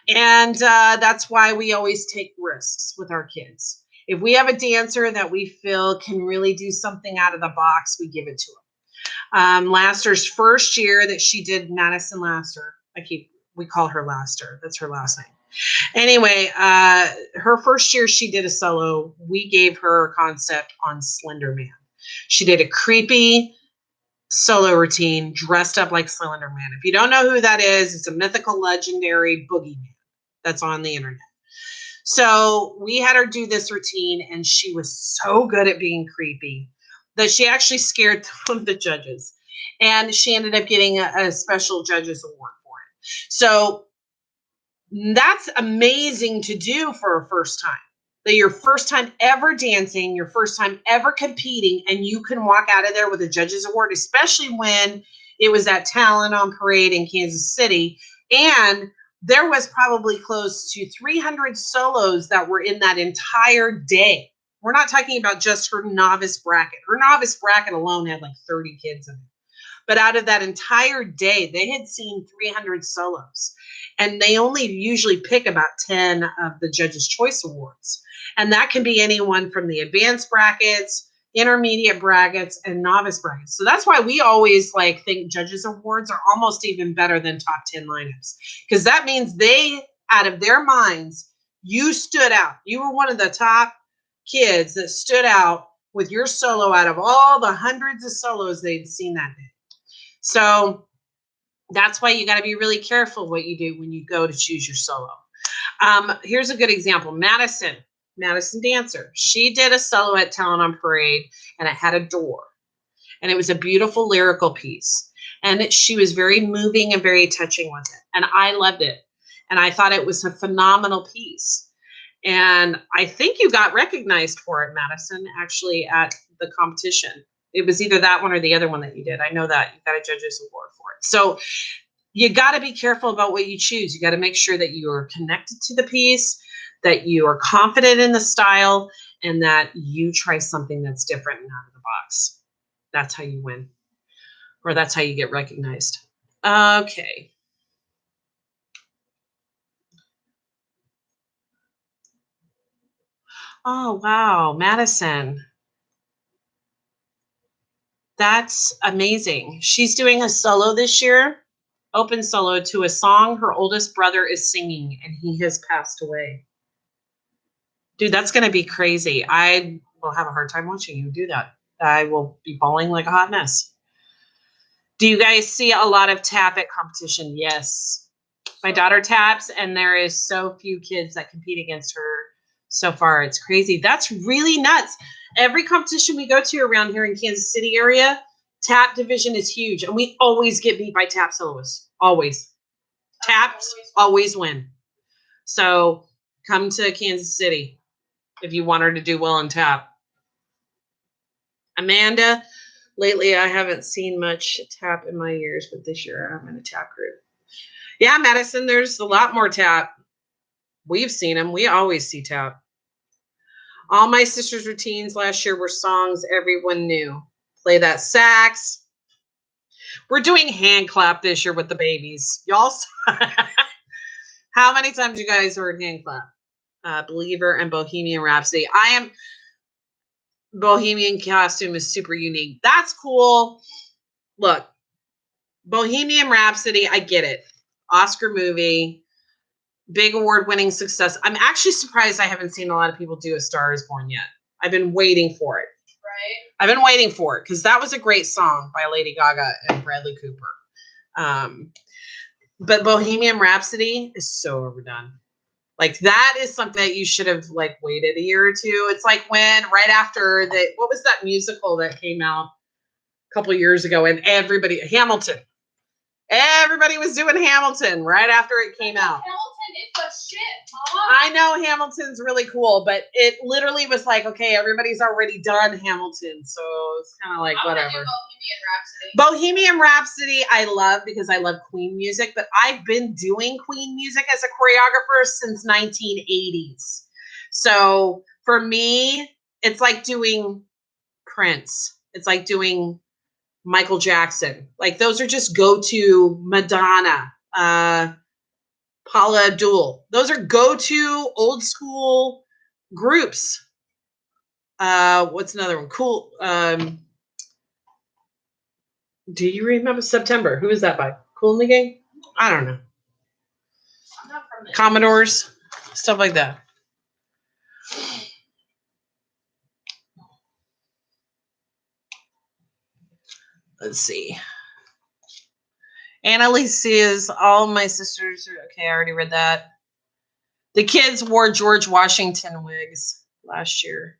And that's why we always take risks with our kids. If we have a dancer that we feel can really do something out of the box, we give it to them. Laster's first year that she did Madison Laster, we call her Laster. That's her last name. Anyway, her first year she did a solo. We gave her a concept on Slender Man. She did a creepy solo routine dressed up like Slender Man. If you don't know who that is, it's a mythical, legendary boogeyman that's on the internet. So we had her do this routine, and she was so good at being creepy that she actually scared one of the judges. And she ended up getting a special judges award for it. So that's amazing to do for a first time. That your first time ever dancing, your first time ever competing, and you can walk out of there with a judge's award, especially when it was at Talent on Parade in Kansas City. And there was probably close to 300 solos that were in that entire day. We're not talking about just her novice bracket. Her novice bracket alone had like 30 kids in it. But out of that entire day, they had seen 300 solos. And they only usually pick about 10 of the Judges' Choice Awards. And that can be anyone from the advanced brackets, intermediate brackets, and novice brackets. So that's why we always think Judges' Awards are almost even better than top 10 lineups. Because that means they, out of their minds, you stood out. You were one of the top kids that stood out with your solo out of all the hundreds of solos they'd seen that day. So that's why you got to be really careful what you do when you go to choose your solo. Here's a good example. Madison Dancer. She did a solo at Talent on Parade, and it had a door. And it was a beautiful lyrical piece. And she was very moving and very touching with it. And I loved it. And I thought it was a phenomenal piece. And I think you got recognized for it, Madison, actually at the competition. It was either that one or the other one that you did. I know that you got a judge's award for it. So you got to be careful about what you choose. You got to make sure that you are connected to the piece, that you are confident in the style, and that you try something that's different and out of the box. That's how you win, or that's how you get recognized. Okay. Oh, wow, Madison. That's amazing. She's doing a solo this year, open solo to a song her oldest brother is singing, and he has passed away. Dude, that's going to be crazy. I will have a hard time watching you do that. I will be bawling like a hot mess. Do you guys see a lot of tap at competition? Yes. My daughter taps, and there is so few kids that compete against her so far. It's crazy. That's really nuts. Every competition we go to around here in Kansas City area, tap division is huge, and we always get beat by tap soloists. Always. Taps always win. So come to Kansas City if you want her to do well on tap. Amanda, lately I haven't seen much tap in my years, but this year I'm in a tap group. Yeah, Madison, there's a lot more tap. We've seen them. We always see tap. All my sister's routines last year were songs everyone knew. Play that sax. We're doing hand clap this year with the babies. Y'all, how many times you guys heard hand clap? Believer and Bohemian Rhapsody. Bohemian costume is super unique. That's cool. Look, Bohemian Rhapsody, I get it. Oscar movie, big award-winning success. I'm actually surprised I haven't seen a lot of people do A Star Is Born yet. I've been waiting for it. Right. I've been waiting for it because that was a great song by Lady Gaga and Bradley Cooper. But Bohemian Rhapsody is so overdone. Like that is something that you should have like waited a year or two. It's like when right after what was that musical that came out a couple years ago, and Hamilton. Everybody was doing Hamilton right after it came out. Hamilton is the shit, Mama. I know Hamilton's really cool, but it literally was like, okay, everybody's already done Hamilton, so it's kind of like whatever. Bohemian Rhapsody I love because I love Queen music, but I've been doing Queen music as a choreographer since 1980s. So for me, it's like doing Prince. It's like doing Michael Jackson. Like those are just go-to. Madonna, Paula Abdul. Those are go-to old school groups. What's another one? Cool. Do you remember September? Who is that by? Cool in the Gang? I don't know. I'm not from there. Commodores, stuff like that. Let's see. Annalise says, all my sisters are okay. I already read that. The kids wore George Washington wigs last year.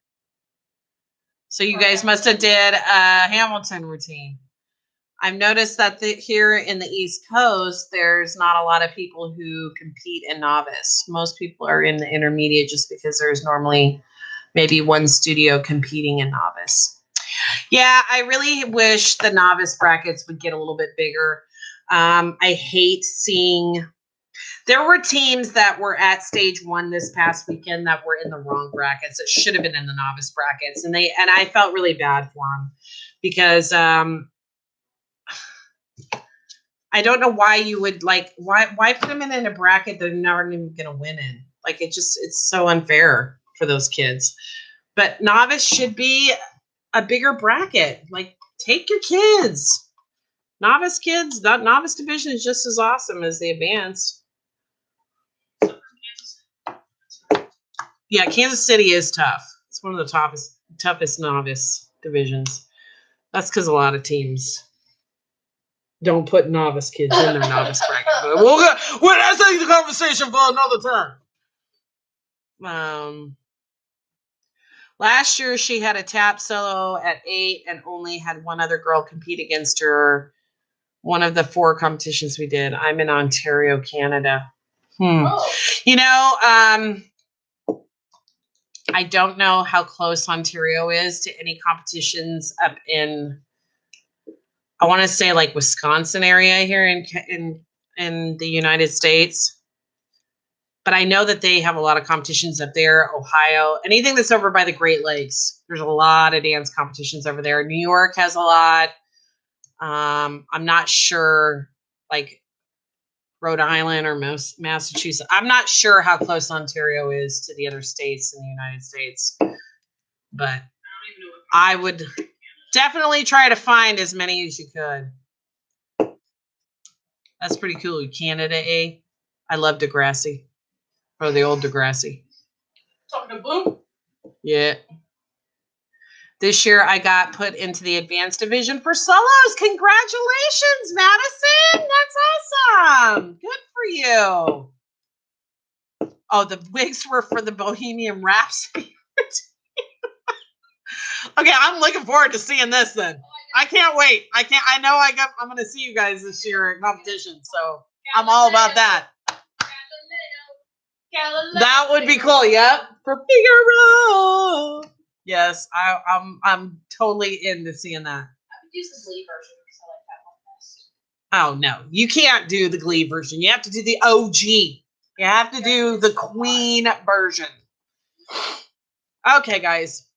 So you guys must have did a Hamilton routine. I've noticed that here in the East Coast, there's not a lot of people who compete in novice. Most people are in the intermediate just because there's normally maybe one studio competing in novice. Yeah, I really wish the novice brackets would get a little bit bigger. I hate seeing. There were teams that were at stage 1 this past weekend that were in the wrong brackets. It should have been in the novice brackets, and I felt really bad for them because I don't know why you would why put them in a bracket they're never even going to win in. Like it's so unfair for those kids. But novice should be a bigger bracket. Like take your kids. Novice kids, that novice division is just as awesome as the advanced. Yeah, Kansas City is tough. It's one of the toughest novice divisions. That's because a lot of teams don't put novice kids in their novice bracket. But that's the conversation for another time. Last year she had a tap solo at 8 and only had one other girl compete against her. One of the 4 competitions we did. I'm in Ontario, Canada. Oh. You know, I don't know how close Ontario is to any competitions up in, I want to say like Wisconsin area here in the United States. But I know that they have a lot of competitions up there. Ohio, anything that's over by the Great Lakes. There's a lot of dance competitions over there. New York has a lot. I'm not sure, like Rhode Island or Massachusetts. I'm not sure how close Ontario is to the other states in the United States. But I would. Definitely try to find as many as you could. That's pretty cool. Canada A. I love Degrassi. Or the old Degrassi. Talking to Blue? Yeah. This year I got put into the advanced division for solos. Congratulations, Madison. That's awesome. Good for you. Oh, the wigs were for the Bohemian Rhapsody. Okay, I'm looking forward to seeing this then. I can't wait. I know I'm gonna see you guys this year at competition, so I'm all about that. That would be cool. Yep. For Figaro. Yes, I'm totally into seeing that. I would use the Glee version because I like that one best. Oh no, you can't do the Glee version. You have to do the OG. You have to do the Queen version. Okay, guys.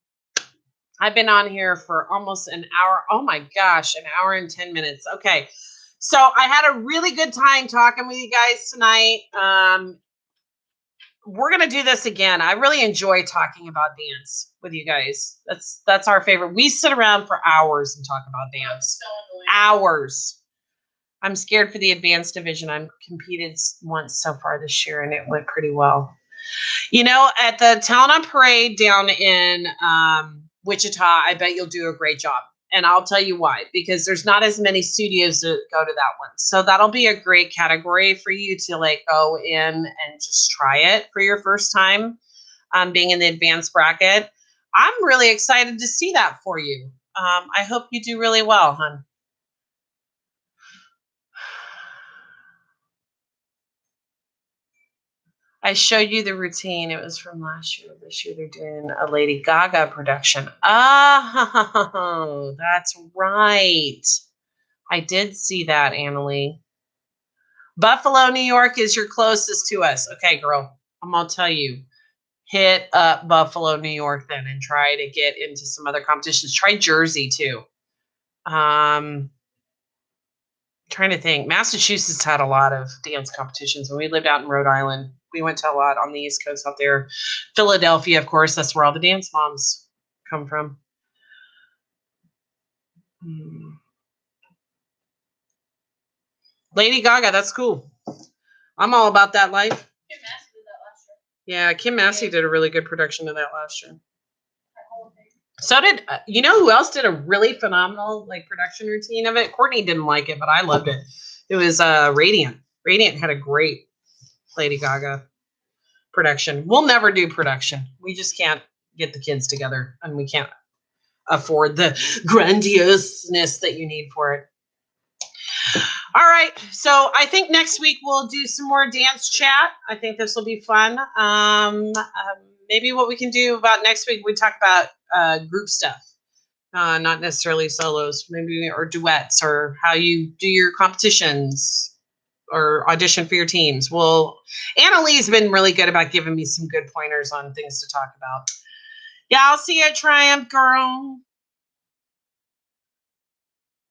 I've been on here for almost an hour. Oh my gosh, an hour and 10 minutes. Okay. So I had a really good time talking with you guys tonight. We're going to do this again. I really enjoy talking about dance with you guys. That's our favorite. We sit around for hours and talk about dance. Hours. I'm scared for the advanced division. I've competed once so far this year and it went pretty well. You know, at the Talent on Parade down in Wichita, I bet you'll do a great job. And I'll tell you why. Because there's not as many studios that go to that one. So that'll be a great category for you to like go in and just try it for your first time being in the advanced bracket. I'm really excited to see that for you. I hope you do really well, hon. I showed you the routine. It was from last year. This year they're doing a Lady Gaga production. Oh, that's right. I did see that, Annalie. Buffalo, New York is your closest to us. Okay, girl, I'm going to tell you. Hit up Buffalo, New York then and try to get into some other competitions. Try Jersey too. Trying to think. Massachusetts had a lot of dance competitions. When we lived out in Rhode Island, we went to a lot on the East Coast out there. Philadelphia, of course, that's where all the dance moms come from. Lady Gaga, that's cool. I'm all about that life. Kim Massey did that last year. Yeah, Kim Massey did a really good production of that last year. So did, you know who else did a really phenomenal like production routine of it? Courtney didn't like it, but I loved it. It was Radiant. Radiant had a great Lady Gaga production. We'll never do production. We just can't get the kids together and we can't afford the grandioseness that you need for it. All right. So I think next week we'll do some more dance chat. I think this will be fun. Maybe what we can do about next week, we talk about group stuff, not necessarily solos, maybe or duets or how you do your competitions or audition for your teams. Well, Annalee's been really good about giving me some good pointers on things to talk about. Yeah, I'll see you at Triumph, girl.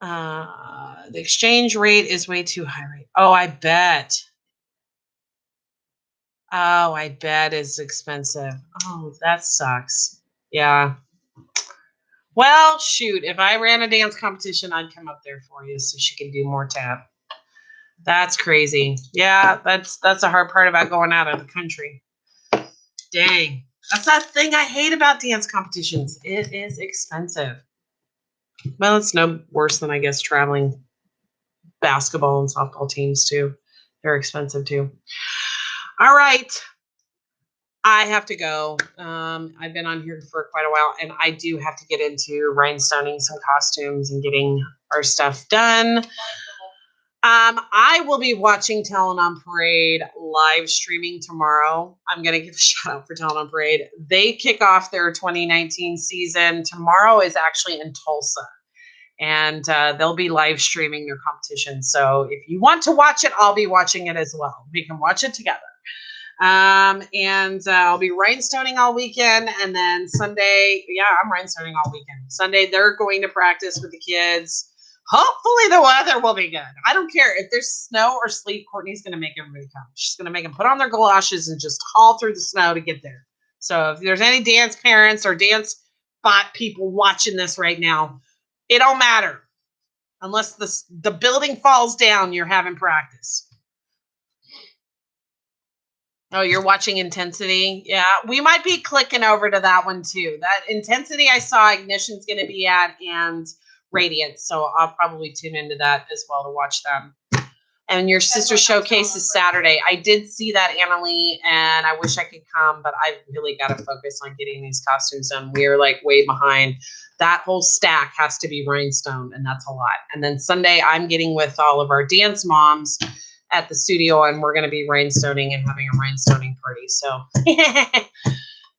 The exchange rate is way too high. Right? Oh, I bet. Oh, I bet it's expensive. Oh, that sucks. Yeah. Well, shoot. If I ran a dance competition, I'd come up there for you so she can do more tap. That's crazy. Yeah, that's a hard part about going out of the country. Dang. That's that thing I hate about dance competitions. It is expensive. Well, it's no worse than, I guess, traveling basketball and softball teams, too. They're expensive, too. All right. I have to go. I've been on here for quite a while, and I do have to get into rhinestoning some costumes and getting our stuff done. I will be watching Talent on Parade live streaming tomorrow. I'm going to give a shout out for Talent on Parade. They kick off their 2019 season. Tomorrow is actually in Tulsa, and they'll be live streaming their competition. So if you want to watch it, I'll be watching it as well. We can watch it together. And I'll be rhinestoning all weekend. And then Sunday, yeah, I'm rhinestoning all weekend. Sunday, they're going to practice with the kids. Hopefully the weather will be good. I don't care if there's snow or sleet. Courtney's going to make everybody come. She's going to make them put on their galoshes and just haul through the snow to get there. So if there's any dance parents or dance bot people watching this right now, It don't matter. Unless the building falls down, you're having practice. Oh, you're watching Intensity? Yeah, we might be clicking over to that one too. That Intensity I saw Ignition's going to be at, and Radiance. So I'll probably tune into that as well to watch them. And your sister showcase is Saturday. I did see that, Annalie, and I wish I could come, but I really got to focus on getting these costumes done. We are like way behind. That whole stack has to be rhinestone, and that's a lot. And then Sunday, I'm getting with all of our dance moms at the studio, and we're going to be rhinestoning and having a rhinestoning party. So,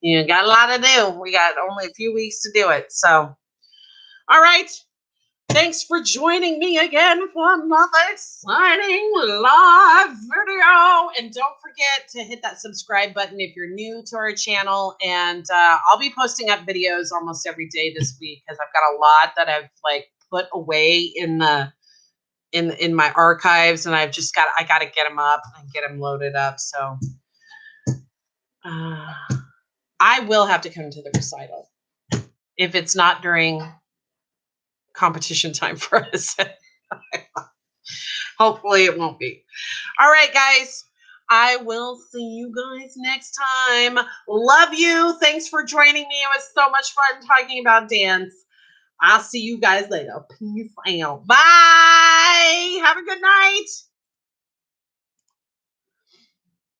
you got a lot to do. We got only a few weeks to do it. So, all right. Thanks for joining me again for another exciting live video. And don't forget to hit that subscribe button if you're new to our channel. And I'll be posting up videos almost every day this week because I've got a lot that I've like put away in the in my archives, and I got to get them up and get them loaded up. So I will have to come to the recital if it's not during competition time for us. Hopefully it won't be. All right, guys. I will see you guys next time. Love you. Thanks for joining me. It was so much fun talking about dance. I'll see you guys later. Peace out. Bye. Have a good night.